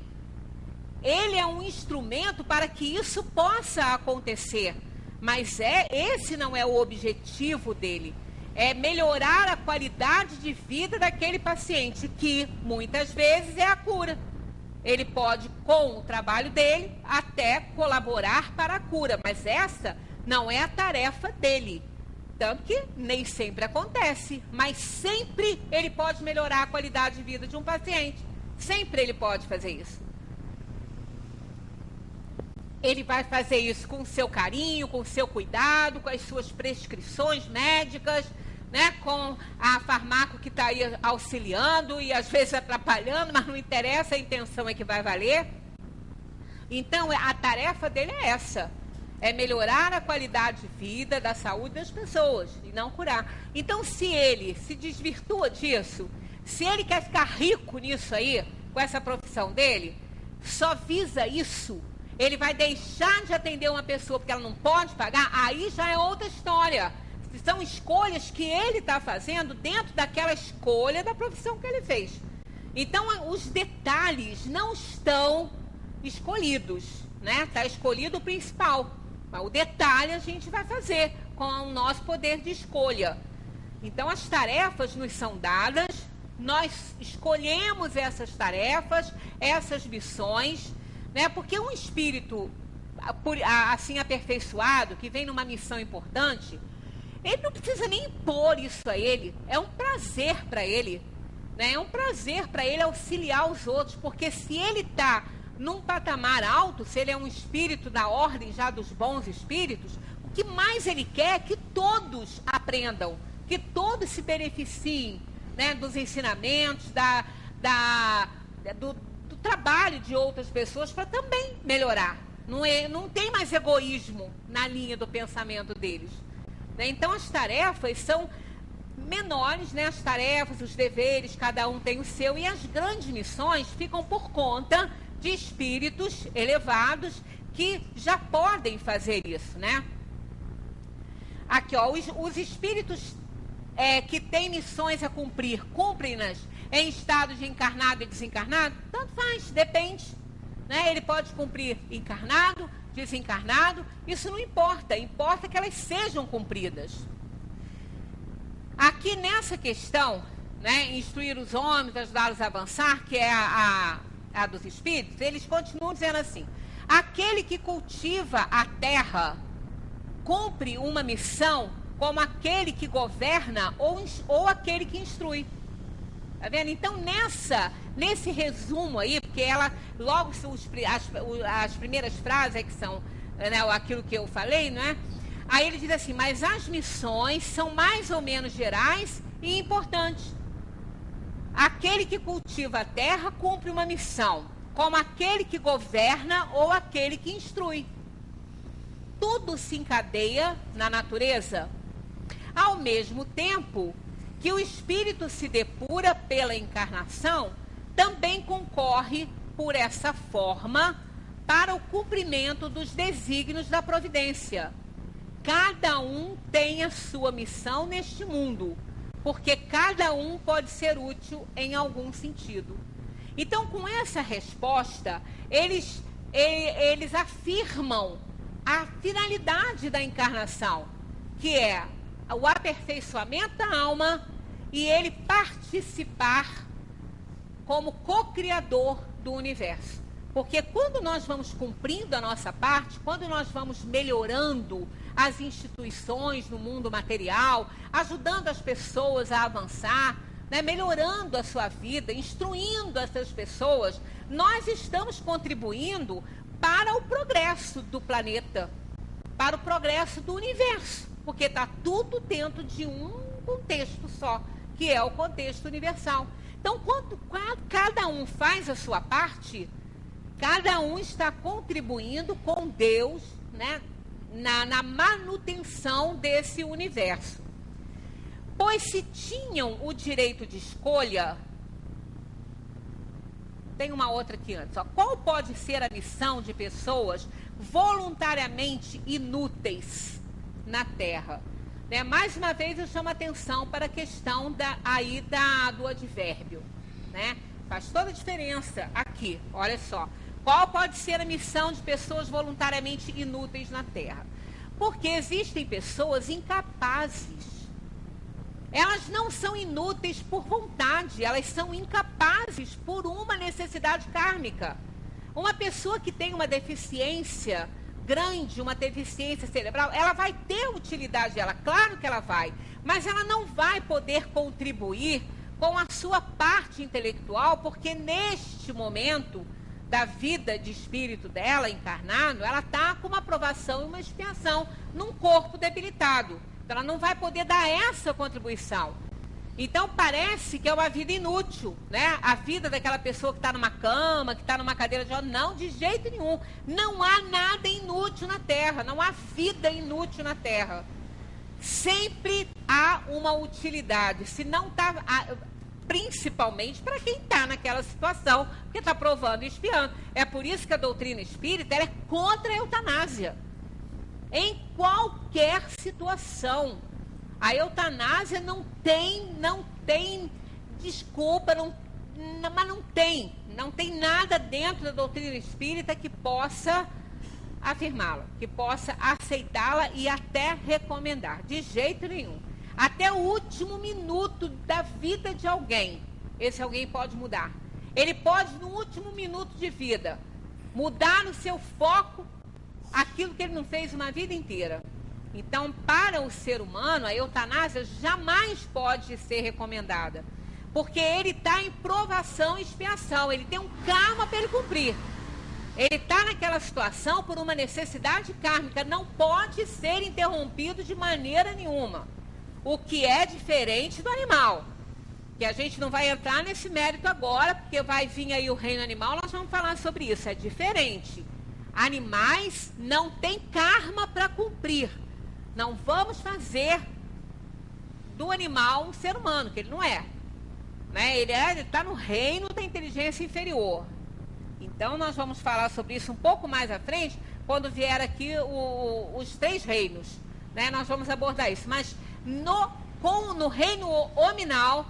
Speaker 2: Ele é um instrumento para que isso possa acontecer. Mas esse não é o objetivo dele. É melhorar a qualidade de vida daquele paciente, que muitas vezes é a cura. Ele pode, com o trabalho dele, até colaborar para a cura, mas essa não é a tarefa dele. Tanto que nem sempre acontece, mas sempre ele pode melhorar a qualidade de vida de um paciente. Sempre ele pode fazer isso. Ele vai fazer isso com o seu carinho, com o seu cuidado, com as suas prescrições médicas, né, com a farmácia que está aí auxiliando e às vezes atrapalhando, mas não interessa, a intenção é que vai valer. Então, a tarefa dele é essa, é melhorar a qualidade de vida, da saúde das pessoas, e não curar. Então, se ele se desvirtua disso, se ele quer ficar rico nisso aí, com essa profissão dele, só visa isso, ele vai deixar de atender uma pessoa porque ela não pode pagar, aí já é outra história. São escolhas que ele está fazendo dentro daquela escolha da profissão que ele fez. Então, os detalhes não estão escolhidos, né? Está escolhido o principal. Mas o detalhe a gente vai fazer com o nosso poder de escolha. Então, as tarefas nos são dadas, nós escolhemos essas tarefas, essas missões, né? Porque um espírito assim aperfeiçoado, que vem numa missão importante, ele não precisa nem impor isso a ele, é um prazer para ele, né? É um prazer para ele auxiliar os outros, porque se ele está num patamar alto, se ele é um espírito da ordem já dos bons espíritos, o que mais ele quer é que todos aprendam, que todos se beneficiem, né, dos ensinamentos, do trabalho de outras pessoas para também melhorar. Não tem mais egoísmo na linha do pensamento deles. Então, as tarefas são menores, né? As tarefas, os deveres, cada um tem o seu, e as grandes missões ficam por conta de espíritos elevados que já podem fazer isso, né? Aqui, ó, os espíritos que têm missões a cumprir, cumprem-nas em estado de encarnado e desencarnado? Tanto faz, depende, né? Ele pode cumprir encarnado, desencarnado, isso não importa, importa que elas sejam cumpridas. Aqui nessa questão, né, instruir os homens, ajudá-los a avançar, que é a dos espíritos, eles continuam dizendo assim: aquele que cultiva a terra cumpre uma missão como aquele que governa ou aquele que instrui. Tá vendo? Então, nesse resumo aí, porque ela, logo as primeiras frases que são, né, aquilo que eu falei, não é? Aí ele diz assim: mas as missões são mais ou menos gerais e importantes. Aquele que cultiva a terra cumpre uma missão, como aquele que governa ou aquele que instrui. Tudo se encadeia na natureza. Ao mesmo tempo que o espírito se depura pela encarnação, também concorre por essa forma para o cumprimento dos desígnios da providência. Cada um tem a sua missão neste mundo, porque cada um pode ser útil em algum sentido. Então, com essa resposta, eles afirmam a finalidade da encarnação, que é o aperfeiçoamento da alma e ele participar como co-criador do universo. Porque quando nós vamos cumprindo a nossa parte, quando nós vamos melhorando as instituições no mundo material, ajudando as pessoas a avançar, né, melhorando a sua vida, instruindo essas pessoas, nós estamos contribuindo para o progresso do planeta, para o progresso do universo, porque está tudo dentro de um contexto só, que é o contexto universal. Então, quando cada um faz a sua parte, cada um está contribuindo com Deus, né, na manutenção desse universo. Pois se tinham o direito de escolha, tem uma outra aqui antes, ó. Qual pode ser a missão de pessoas voluntariamente inúteis na Terra? Né? Mais uma vez eu chamo a atenção para a questão do advérbio, né? Faz toda a diferença aqui, olha só. Qual pode ser a missão de pessoas voluntariamente inúteis na Terra? Porque existem pessoas incapazes. Elas não são inúteis por vontade, elas são incapazes por uma necessidade kármica. Uma pessoa que tem uma deficiência grande, uma deficiência cerebral, ela vai ter utilidade dela, claro que ela vai, mas ela não vai poder contribuir com a sua parte intelectual, porque neste momento da vida de espírito dela, encarnado, ela está com uma aprovação e uma expiação num corpo debilitado. Então, ela não vai poder dar essa contribuição. Então, parece que é uma vida inútil, né? A vida daquela pessoa que está numa cama, que está numa cadeira de rodas. Não, de jeito nenhum. Não há nada inútil na Terra, não há vida inútil na Terra. Sempre há uma utilidade, se não está, principalmente para quem está naquela situação, que está provando e espiando. É por isso que a doutrina espírita ela é contra a eutanásia. Em qualquer situação. A eutanásia não tem desculpa, mas não tem nada dentro da doutrina espírita que possa afirmá-la, que possa aceitá-la e até recomendar, de jeito nenhum. Até o último minuto da vida de alguém, esse alguém pode mudar. Ele pode, no último minuto de vida, mudar no seu foco aquilo que ele não fez uma vida inteira. Então, para o ser humano, a eutanásia jamais pode ser recomendada, porque ele está em provação e expiação, ele tem um karma para ele cumprir. Ele está naquela situação por uma necessidade kármica, não pode ser interrompido de maneira nenhuma. O que é diferente do animal, que a gente não vai entrar nesse mérito agora, porque vai vir aí o reino animal, nós vamos falar sobre isso, é diferente. Animais não têm karma para cumprir. Não vamos fazer do animal um ser humano, que ele não é. Né? Ele está no reino da inteligência inferior. Então, nós vamos falar sobre isso um pouco mais à frente, quando vier aqui os 3 reinos. Né? Nós vamos abordar isso. Mas no reino hominal,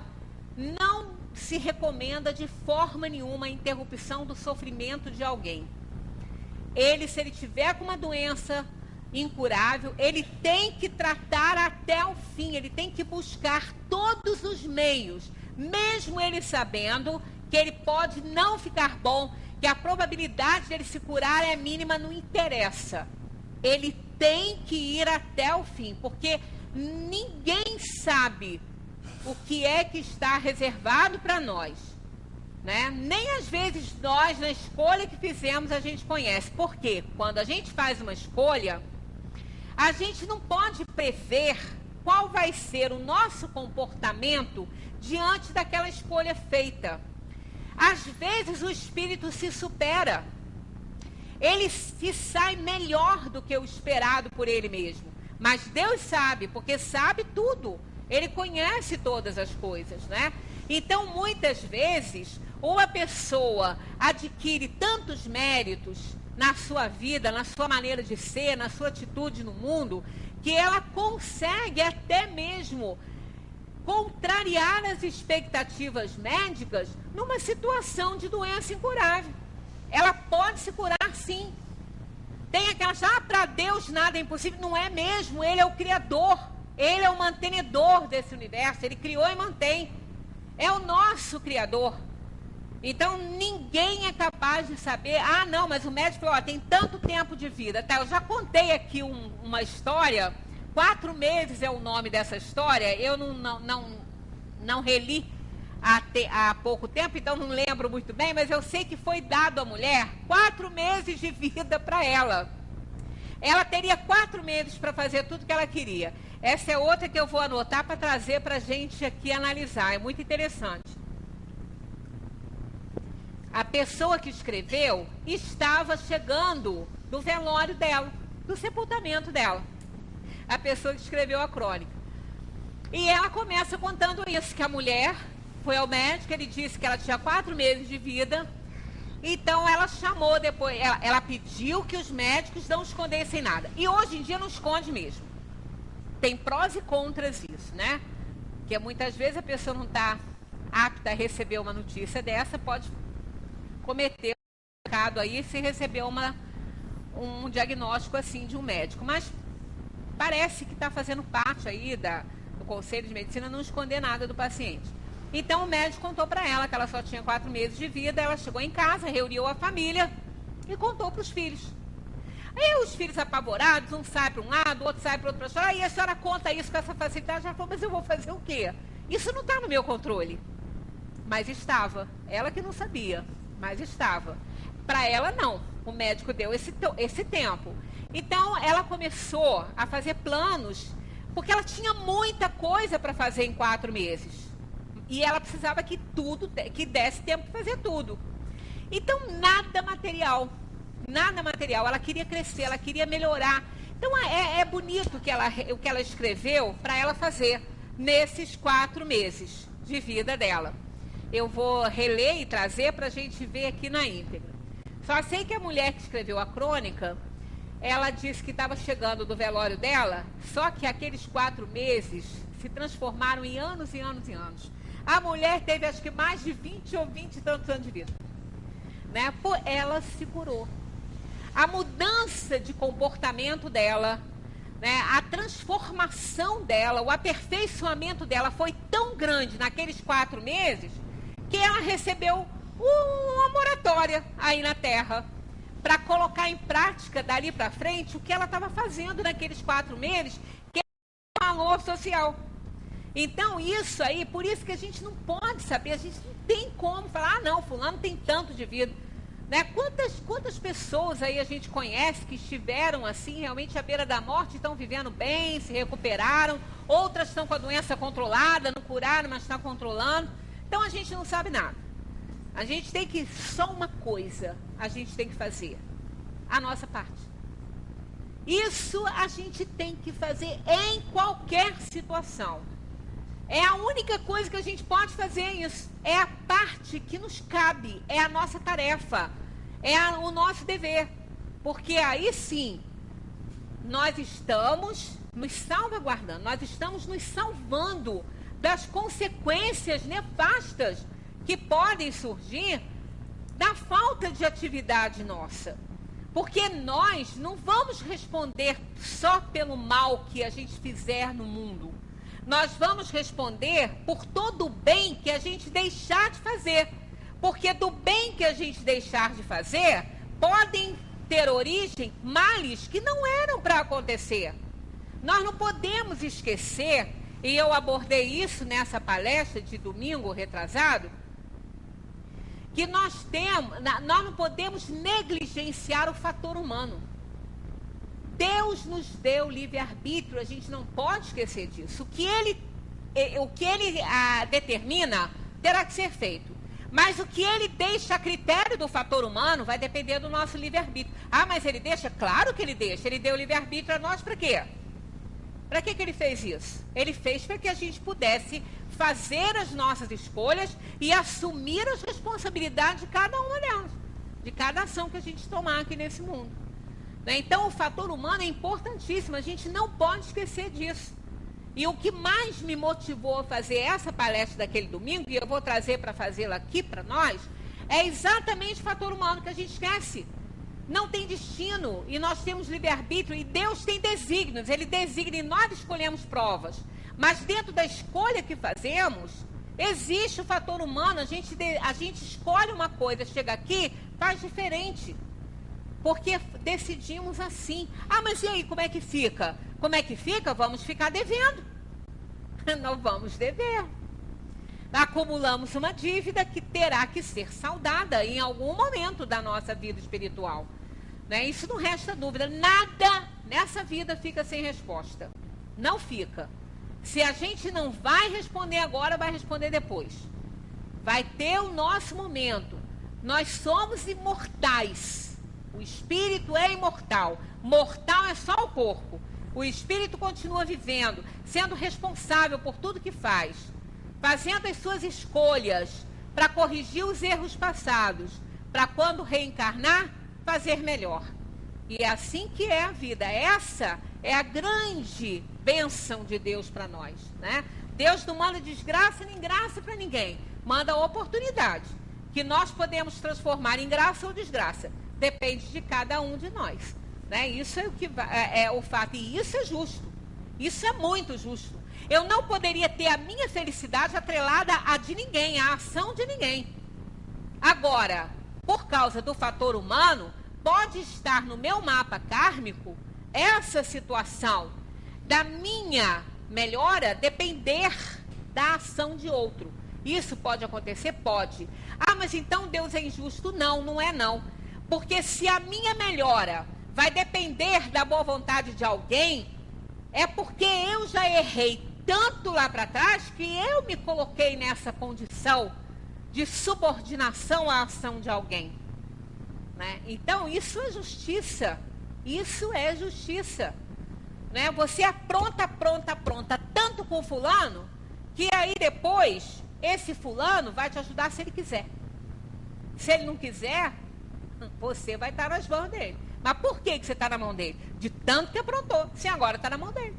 Speaker 2: não se recomenda de forma nenhuma a interrupção do sofrimento de alguém. Se ele tiver com uma doença incurável, ele tem que tratar até o fim, ele tem que buscar todos os meios, mesmo ele sabendo que ele pode não ficar bom, que a probabilidade de ele se curar é mínima, não interessa. Ele tem que ir até o fim, porque ninguém sabe o que é que está reservado para nós. Né? Nem às vezes nós, na escolha que fizemos, a gente conhece. Por quê? Quando a gente faz uma escolha, a gente não pode prever qual vai ser o nosso comportamento diante daquela escolha feita. Às vezes o espírito se supera. Ele se sai melhor do que o esperado por ele mesmo. Mas Deus sabe, porque sabe tudo. Ele conhece todas as coisas, né? Então, muitas vezes, ou a pessoa adquire tantos méritos na sua vida, na sua maneira de ser, na sua atitude no mundo, que ela consegue até mesmo contrariar as expectativas médicas numa situação de doença incurável. Ela pode se curar sim. Tem aquela, para Deus nada é impossível. Não é mesmo, Ele é o Criador. Ele é o mantenedor desse universo. Ele criou e mantém. É o nosso Criador. Então, ninguém é capaz de saber, não, mas o médico falou, tem tanto tempo de vida. Tá, eu já contei aqui uma história, 4 meses é o nome dessa história, eu não reli há pouco tempo, então não lembro muito bem, mas eu sei que foi dado à mulher 4 meses de vida para ela. Ela teria 4 meses para fazer tudo que ela queria. Essa é outra que eu vou anotar para trazer para a gente aqui analisar, é muito interessante. A pessoa que escreveu estava chegando no velório dela, do sepultamento dela. A pessoa que escreveu a crônica. E ela começa contando isso, que a mulher foi ao médico, ele disse que ela tinha 4 meses de vida. Então ela chamou depois, ela pediu que os médicos não escondessem nada. E hoje em dia não esconde mesmo. Tem prós e contras isso, né? Porque muitas vezes a pessoa não está apta a receber uma notícia dessa, pode cometer um pecado aí se receber um diagnóstico assim de um médico. Mas parece que está fazendo parte aí do Conselho de Medicina não esconder nada do paciente. Então o médico contou para ela que ela só tinha 4 meses de vida, ela chegou em casa, reuniu a família e contou para os filhos. Aí os filhos apavorados, um sai para um lado, o outro sai para o outro. Aí a senhora conta isso com essa facilidade, ela falou, mas eu vou fazer o quê? Isso não está no meu controle. mas estava. Ela que não sabia, mas estava. Para ela, não. O médico deu esse tempo. Então, ela começou a fazer planos, porque ela tinha muita coisa para fazer em 4 meses. E ela precisava que desse tempo para fazer tudo. Então, nada material. Nada material. Ela queria crescer, ela queria melhorar. Então, é bonito o que ela escreveu para ela fazer nesses 4 meses de vida dela. Eu vou reler e trazer para a gente ver aqui na íntegra. Só sei que a mulher que escreveu a crônica, ela disse que estava chegando do velório dela, só que aqueles 4 meses se transformaram em anos e anos e anos. A mulher teve acho que mais de 20 ou 20 e tantos anos de vida. Né? Ela se curou. A mudança de comportamento dela, né? A transformação dela, o aperfeiçoamento dela foi tão grande naqueles 4 meses que ela recebeu uma moratória aí na Terra para colocar em prática dali para frente o que ela estava fazendo naqueles 4 meses, que é um valor social. Então, isso aí, por isso que a gente não pode saber, a gente não tem como falar, não, fulano tem tanto de vida. Né? Quantas pessoas aí a gente conhece que estiveram assim, realmente à beira da morte, estão vivendo bem, se recuperaram, outras estão com a doença controlada, não curaram, mas estão controlando. Então, a gente não sabe nada. A gente tem que, só uma coisa, a gente tem que fazer, a nossa parte. Isso a gente tem que fazer em qualquer situação. É a única coisa que a gente pode fazer isso. É a parte que nos cabe, é a nossa tarefa, o nosso dever. Porque aí sim, nós estamos nos salvaguardando, nós estamos nos salvando das consequências nefastas que podem surgir da falta de atividade nossa. Porque nós não vamos responder só pelo mal que a gente fizer no mundo. Nós vamos responder por todo o bem que a gente deixar de fazer. Porque do bem que a gente deixar de fazer, podem ter origem males que não eram para acontecer. Nós não podemos esquecer, e eu abordei isso nessa palestra de domingo retrasado, que nós não podemos negligenciar o fator humano. Deus nos deu livre-arbítrio, a gente não pode esquecer disso. O que ele determina terá que ser feito. Mas o que ele deixa a critério do fator humano vai depender do nosso livre-arbítrio. Ah, mas ele deixa? Claro que ele deixa. Ele deu livre-arbítrio a nós para quê? Para que ele fez isso? Ele fez para que a gente pudesse fazer as nossas escolhas e assumir as responsabilidades de cada uma delas, de cada ação que a gente tomar aqui nesse mundo. Então, o fator humano é importantíssimo, a gente não pode esquecer disso. E o que mais me motivou a fazer essa palestra daquele domingo, e eu vou trazer para fazê-la aqui para nós, é exatamente o fator humano que a gente esquece. Não tem destino, e nós temos livre-arbítrio, e Deus tem desígnios, Ele designa e nós escolhemos provas. Mas dentro da escolha que fazemos, existe o fator humano, a gente escolhe uma coisa, chega aqui, faz diferente. Porque decidimos assim. Ah, mas e aí, como é que fica? Como é que fica? Vamos ficar devendo. Não vamos dever. Acumulamos uma dívida que terá que ser saldada em algum momento da nossa vida espiritual. Né? Isso não resta dúvida. Nada nessa vida fica sem resposta. Não fica. Se a gente não vai responder agora, vai responder depois. Vai ter o nosso momento. Nós somos imortais. O espírito é imortal. Mortal é só o corpo. O espírito continua vivendo, sendo responsável por tudo que faz, fazendo as suas escolhas para corrigir os erros passados, para quando reencarnar, fazer melhor. E é assim que é a vida. Essa é a grande bênção de Deus para nós, né? Deus não manda desgraça nem graça para ninguém. Manda oportunidade, que nós podemos transformar em graça ou desgraça. Depende de cada um de nós. Né? Isso é o que é o fato. E isso é justo. Isso é muito justo. Eu não poderia ter a minha felicidade atrelada a de ninguém, a ação de ninguém. Agora, por causa do fator humano, pode estar no meu mapa kármico essa situação da minha melhora depender da ação de outro. Isso pode acontecer? Pode. Ah, mas então Deus é injusto? Não, não é não. Porque se a minha melhora vai depender da boa vontade de alguém, é porque eu já errei tanto lá para trás que eu me coloquei nessa condição de subordinação à ação de alguém. Né? Então, isso é justiça. Isso é justiça. Né? Você apronta tanto com fulano, que aí depois, esse fulano vai te ajudar se ele quiser. Se ele não quiser, você vai estar nas mãos dele. Mas por que você está na mão dele? De tanto que aprontou. Se agora está na mão dele.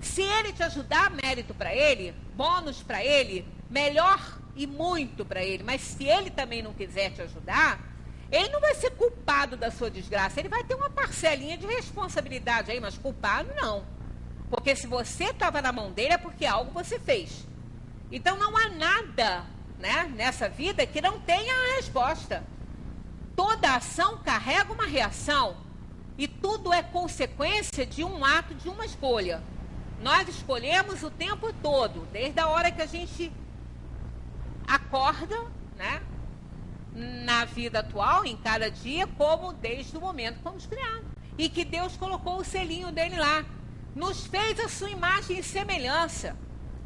Speaker 2: Se ele te ajudar, mérito para ele, bônus para ele, melhor e muito para ele. Mas se ele também não quiser te ajudar, ele não vai ser culpado da sua desgraça. Ele vai ter uma parcelinha de responsabilidade aí, mas culpado não. Porque se você estava na mão dele é porque algo você fez. Então não há nada, né, nessa vida que não tenha a resposta. Toda ação carrega uma reação. E tudo é consequência de um ato, de uma escolha. Nós escolhemos o tempo todo, desde a hora que a gente acorda, né, na vida atual, em cada dia, como desde o momento que fomos criados. E que Deus colocou o selinho dele lá. Nos fez a sua imagem e semelhança.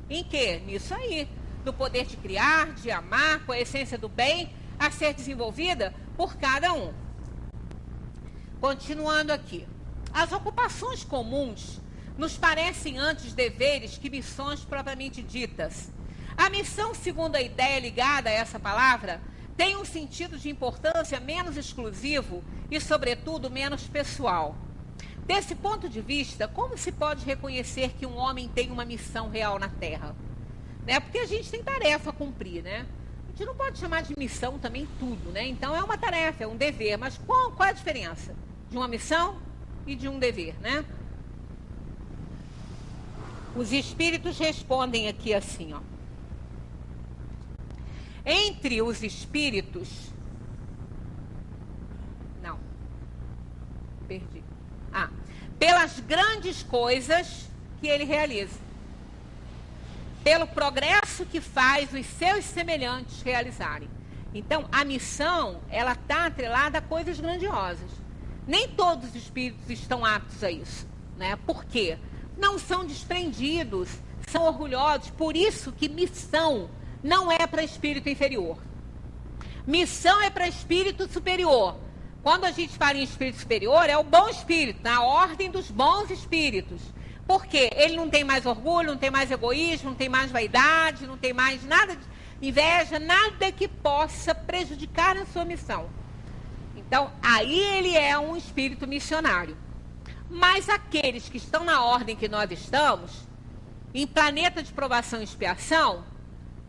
Speaker 2: Em quê? Nisso aí. Do poder de criar, de amar, com a essência do bem a ser desenvolvida por cada um. Continuando aqui. As ocupações comuns nos parecem antes deveres que missões propriamente ditas. A missão, segundo a ideia ligada a essa palavra, tem um sentido de importância menos exclusivo e, sobretudo, menos pessoal. Desse ponto de vista, como se pode reconhecer que um homem tem uma missão real na Terra? Né? Porque a gente tem tarefa a cumprir, né? A gente não pode chamar de missão também tudo, né? Então é uma tarefa, é um dever. Mas qual é a diferença de uma missão e de um dever, né? Os espíritos respondem aqui assim, ó. Entre os espíritos... Não. Perdi. Pelas grandes coisas que ele realiza. Pelo progresso que faz os seus semelhantes realizarem. Então, a missão, ela está atrelada a coisas grandiosas. Nem todos os espíritos estão aptos a isso, né? Por quê? Não são desprendidos, são orgulhosos. Por isso que missão não é para espírito inferior. Missão é para espírito superior. Quando a gente fala em espírito superior, é o bom espírito, na ordem dos bons espíritos. Por quê? Ele não tem mais orgulho, não tem mais egoísmo, não tem mais vaidade, não tem mais nada de inveja, nada que possa prejudicar a sua missão. Então, aí ele é um espírito missionário. Mas aqueles que estão na ordem que nós estamos, em planeta de provação e expiação,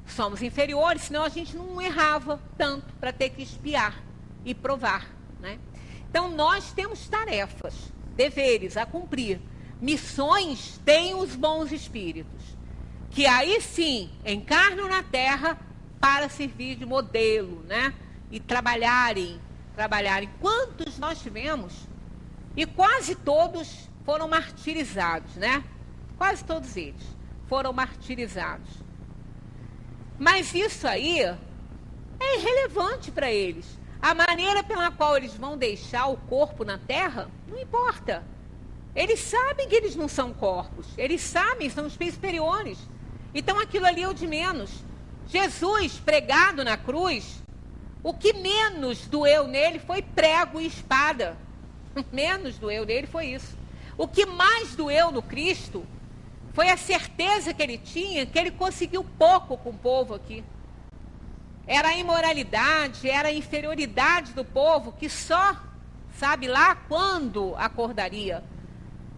Speaker 2: somos inferiores, senão a gente não errava tanto para ter que espiar e provar, né? Então, nós temos tarefas, deveres a cumprir. Missões têm os bons espíritos, que aí sim encarnam na Terra para servir de modelo, né? E trabalharem. Quantos nós tivemos? E quase todos foram martirizados, né? Quase todos eles foram martirizados. Mas isso aí é irrelevante para eles. A maneira pela qual eles vão deixar o corpo na Terra, não importa. Eles sabem que eles não são corpos. Eles sabem, são espíritos superiores. Então aquilo ali é o de menos. Jesus, pregado na cruz, o que menos doeu nele foi prego e espada. Menos doeu nele foi isso. O que mais doeu no Cristo foi a certeza que ele tinha que ele conseguiu pouco com o povo aqui. Era a imoralidade, era a inferioridade do povo que só sabe lá quando acordaria.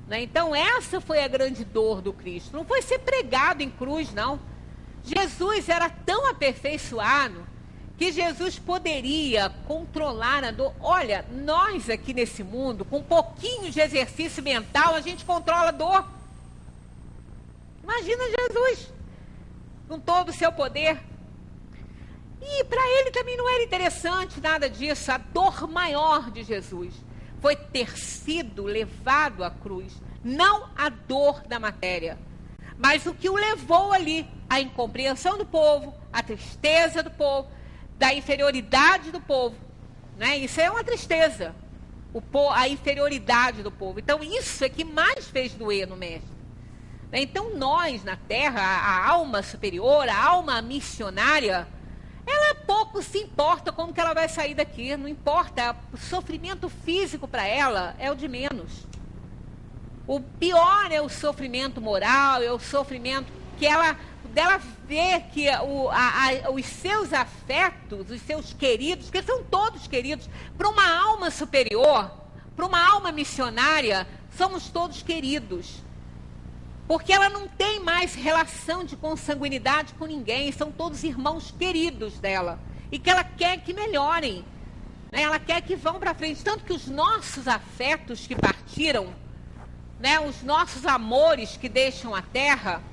Speaker 2: Né? Então essa foi a grande dor do Cristo. Não foi ser pregado em cruz, não. Jesus era tão aperfeiçoado que Jesus poderia controlar a dor. Olha, nós aqui nesse mundo, com um pouquinho de exercício mental, a gente controla a dor. Imagina Jesus, com todo o seu poder. E para ele também não era interessante nada disso. A dor maior de Jesus foi ter sido levado à cruz, não a dor da matéria. Mas o que o levou ali? A incompreensão do povo, a tristeza do povo, da inferioridade do povo. Né? Isso é uma tristeza, a inferioridade do povo. Então, isso é que mais fez doer no mestre. Então, nós, na Terra, a alma superior, a alma missionária, ela pouco se importa como que ela vai sair daqui. Não importa, o sofrimento físico para ela é o de menos. O pior é o sofrimento moral, é o sofrimento que dela ver que os seus afetos, os seus queridos, que são todos queridos, para uma alma superior, para uma alma missionária, somos todos queridos. Porque ela não tem mais relação de consanguinidade com ninguém, são todos irmãos queridos dela. E que ela quer que melhorem, né? Ela quer que vão para frente. Tanto que os nossos afetos que partiram, né? Os nossos amores que deixam a terra,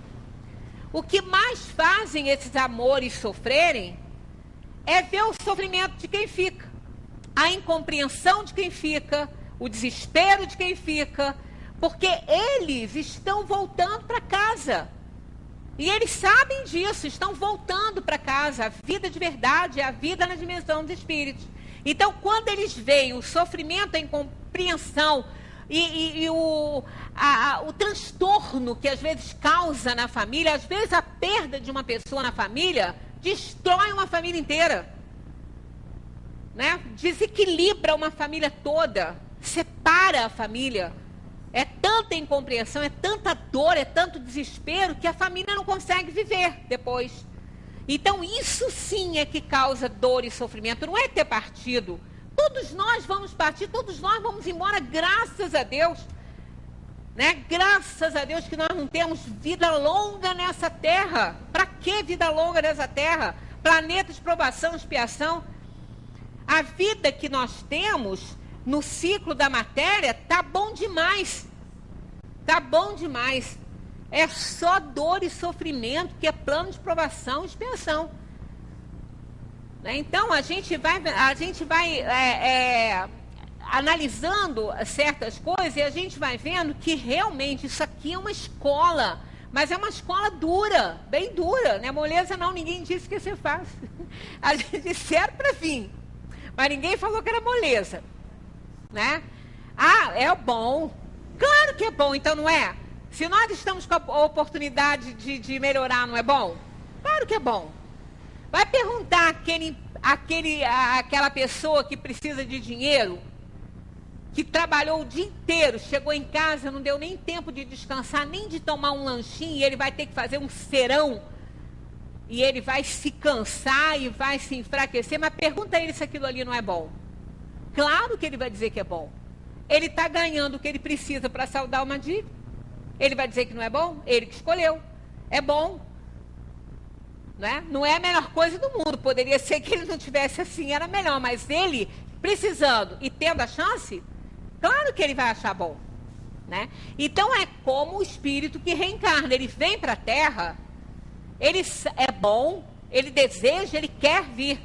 Speaker 2: o que mais fazem esses amores sofrerem é ver o sofrimento de quem fica, a incompreensão de quem fica, o desespero de quem fica, porque eles estão voltando para casa. E eles sabem disso, estão voltando para casa. A vida de verdade é a vida na dimensão dos espíritos. Então, quando eles veem o sofrimento, a incompreensão e o transtorno que às vezes causa na família, às vezes a perda de uma pessoa na família, destrói uma família inteira. Né? Desequilibra uma família toda, separa a família. É tanta incompreensão, é tanta dor, é tanto desespero que a família não consegue viver depois. Então isso sim é que causa dor e sofrimento, não é ter partido. Todos nós vamos partir, todos nós vamos embora, graças a Deus. Né? Graças a Deus que nós não temos vida longa nessa terra. Para que vida longa nessa terra? Planeta de provação, expiação. A vida que nós temos no ciclo da matéria, tá bom demais. Tá bom demais. É só dor e sofrimento, que é plano de provação e expiação. Né? Então, a gente vai analisando certas coisas e a gente vai vendo que realmente isso aqui é uma escola. Mas é uma escola dura, bem dura. Não é moleza não, ninguém disse que ia ser fácil. A gente disseram para vir, mas ninguém falou que era moleza. Né? Ah, é bom. Claro que é bom, então não é? Se nós estamos com a oportunidade de melhorar, não é bom? Claro que é bom. Vai perguntar aquela pessoa que precisa de dinheiro, que trabalhou o dia inteiro, chegou em casa, não deu nem tempo de descansar, nem de tomar um lanchinho, e ele vai ter que fazer um serão, e ele vai se cansar e vai se enfraquecer, mas pergunta a ele se aquilo ali não é bom. Claro que ele vai dizer que é bom. Ele está ganhando o que ele precisa para saldar uma dívida. Ele vai dizer que não é bom? Ele que escolheu. É bom. Né? Não é a melhor coisa do mundo. Poderia ser que ele não tivesse assim, era melhor. Mas ele, precisando e tendo a chance, claro que ele vai achar bom. Né? Então é como o espírito que reencarna. Ele vem para a Terra, ele é bom, ele deseja, ele quer vir.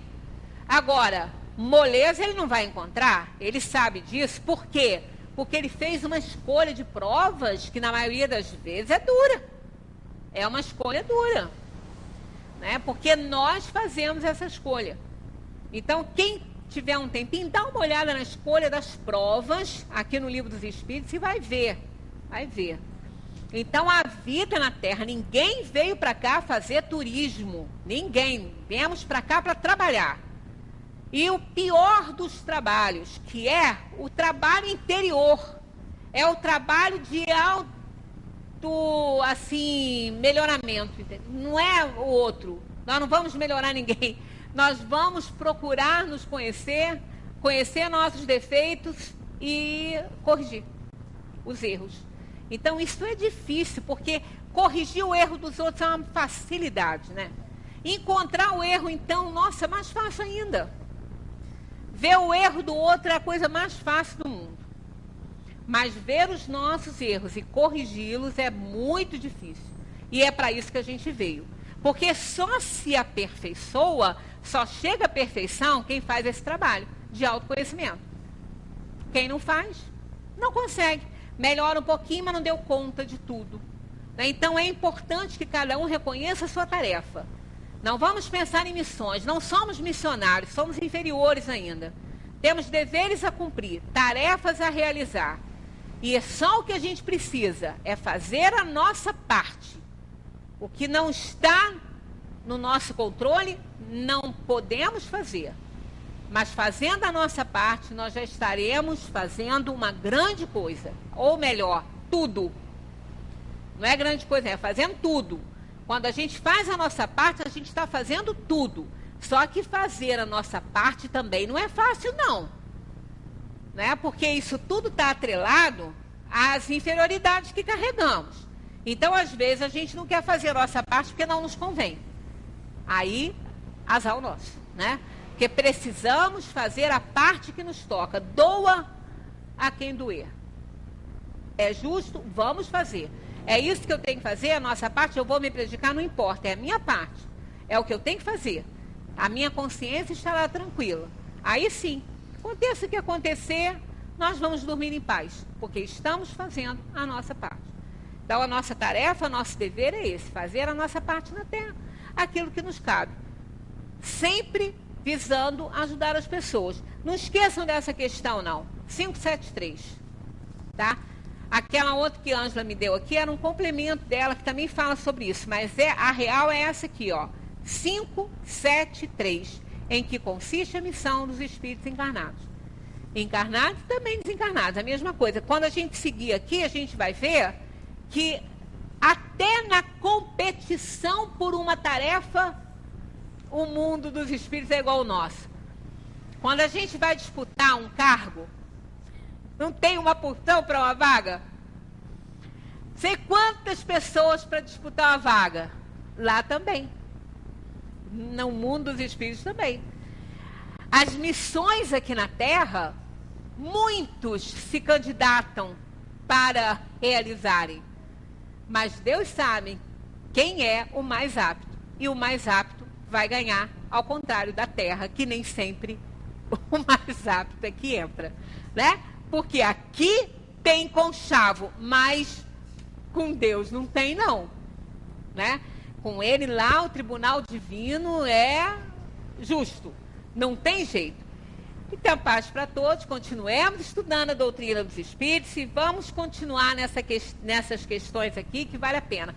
Speaker 2: Agora, moleza ele não vai encontrar, ele sabe disso. Por quê? Porque ele fez uma escolha de provas que na maioria das vezes é dura. É uma escolha dura. Né? Porque nós fazemos essa escolha. Então, quem tiver um tempinho, dá uma olhada na escolha das provas, aqui no Livro dos Espíritos, e vai ver. Vai ver. Então, a vida na Terra, ninguém veio para cá fazer turismo. Ninguém. Viemos para cá para trabalhar. E o pior dos trabalhos, que é o trabalho interior, é o trabalho de melhoramento. Entendeu? Não é o outro. Nós não vamos melhorar ninguém. Nós vamos procurar nos conhecer, conhecer nossos defeitos e corrigir os erros. Então, isso é difícil, porque corrigir o erro dos outros é uma facilidade, né? Encontrar o erro, então, nossa, é mais fácil ainda. Ver o erro do outro é a coisa mais fácil do mundo. Mas ver os nossos erros e corrigi-los é muito difícil. E é para isso que a gente veio. Porque só se aperfeiçoa, só chega à perfeição quem faz esse trabalho de autoconhecimento. Quem não faz, não consegue. Melhora um pouquinho, mas não deu conta de tudo. né? Então é importante que cada um reconheça a sua tarefa. Não vamos pensar em missões, não somos missionários, somos inferiores ainda. Temos deveres a cumprir, tarefas a realizar. E só o que a gente precisa é fazer a nossa parte. O que não está no nosso controle, não podemos fazer. Mas fazendo a nossa parte, nós já estaremos fazendo uma grande coisa. Ou melhor, tudo. Não é grande coisa, é fazendo tudo. Quando a gente faz a nossa parte, a gente está fazendo tudo. Só que fazer a nossa parte também não é fácil, não. Né? Porque isso tudo está atrelado às inferioridades que carregamos. Então, às vezes, a gente não quer fazer a nossa parte porque não nos convém. Aí, azar o nosso, né? Porque precisamos fazer a parte que nos toca. Doa a quem doer. É justo? Vamos fazer. É isso que eu tenho que fazer, a nossa parte, eu vou me prejudicar, não importa, é a minha parte. É o que eu tenho que fazer. A minha consciência estará tranquila. Aí sim, aconteça o que acontecer, nós vamos dormir em paz, porque estamos fazendo a nossa parte. Então, a nossa tarefa, nosso dever é esse, fazer a nossa parte na Terra, aquilo que nos cabe. Sempre visando ajudar as pessoas. Não esqueçam dessa questão, não. 573, tá? Aquela outra que a Ângela me deu aqui era um complemento dela, que também fala sobre isso, mas a real é essa aqui, ó. 573, em que consiste a missão dos espíritos encarnados. Encarnados e também desencarnados, a mesma coisa. Quando a gente seguir aqui, a gente vai ver que até na competição por uma tarefa, o mundo dos espíritos é igual ao nosso. Quando a gente vai disputar um cargo, não tem uma porção para uma vaga? Sei quantas pessoas para disputar uma vaga. Lá também. No mundo dos espíritos também. As missões aqui na Terra, muitos se candidatam para realizarem. Mas Deus sabe quem é o mais apto. E o mais apto vai ganhar, ao contrário da Terra, que nem sempre o mais apto é que entra, né? Porque aqui tem conchavo, mas com Deus não tem, não. Né? Com ele lá, o tribunal divino é justo. Não tem jeito. Então, paz para todos. Continuemos estudando a doutrina dos espíritos e vamos continuar nessas questões aqui que vale a pena.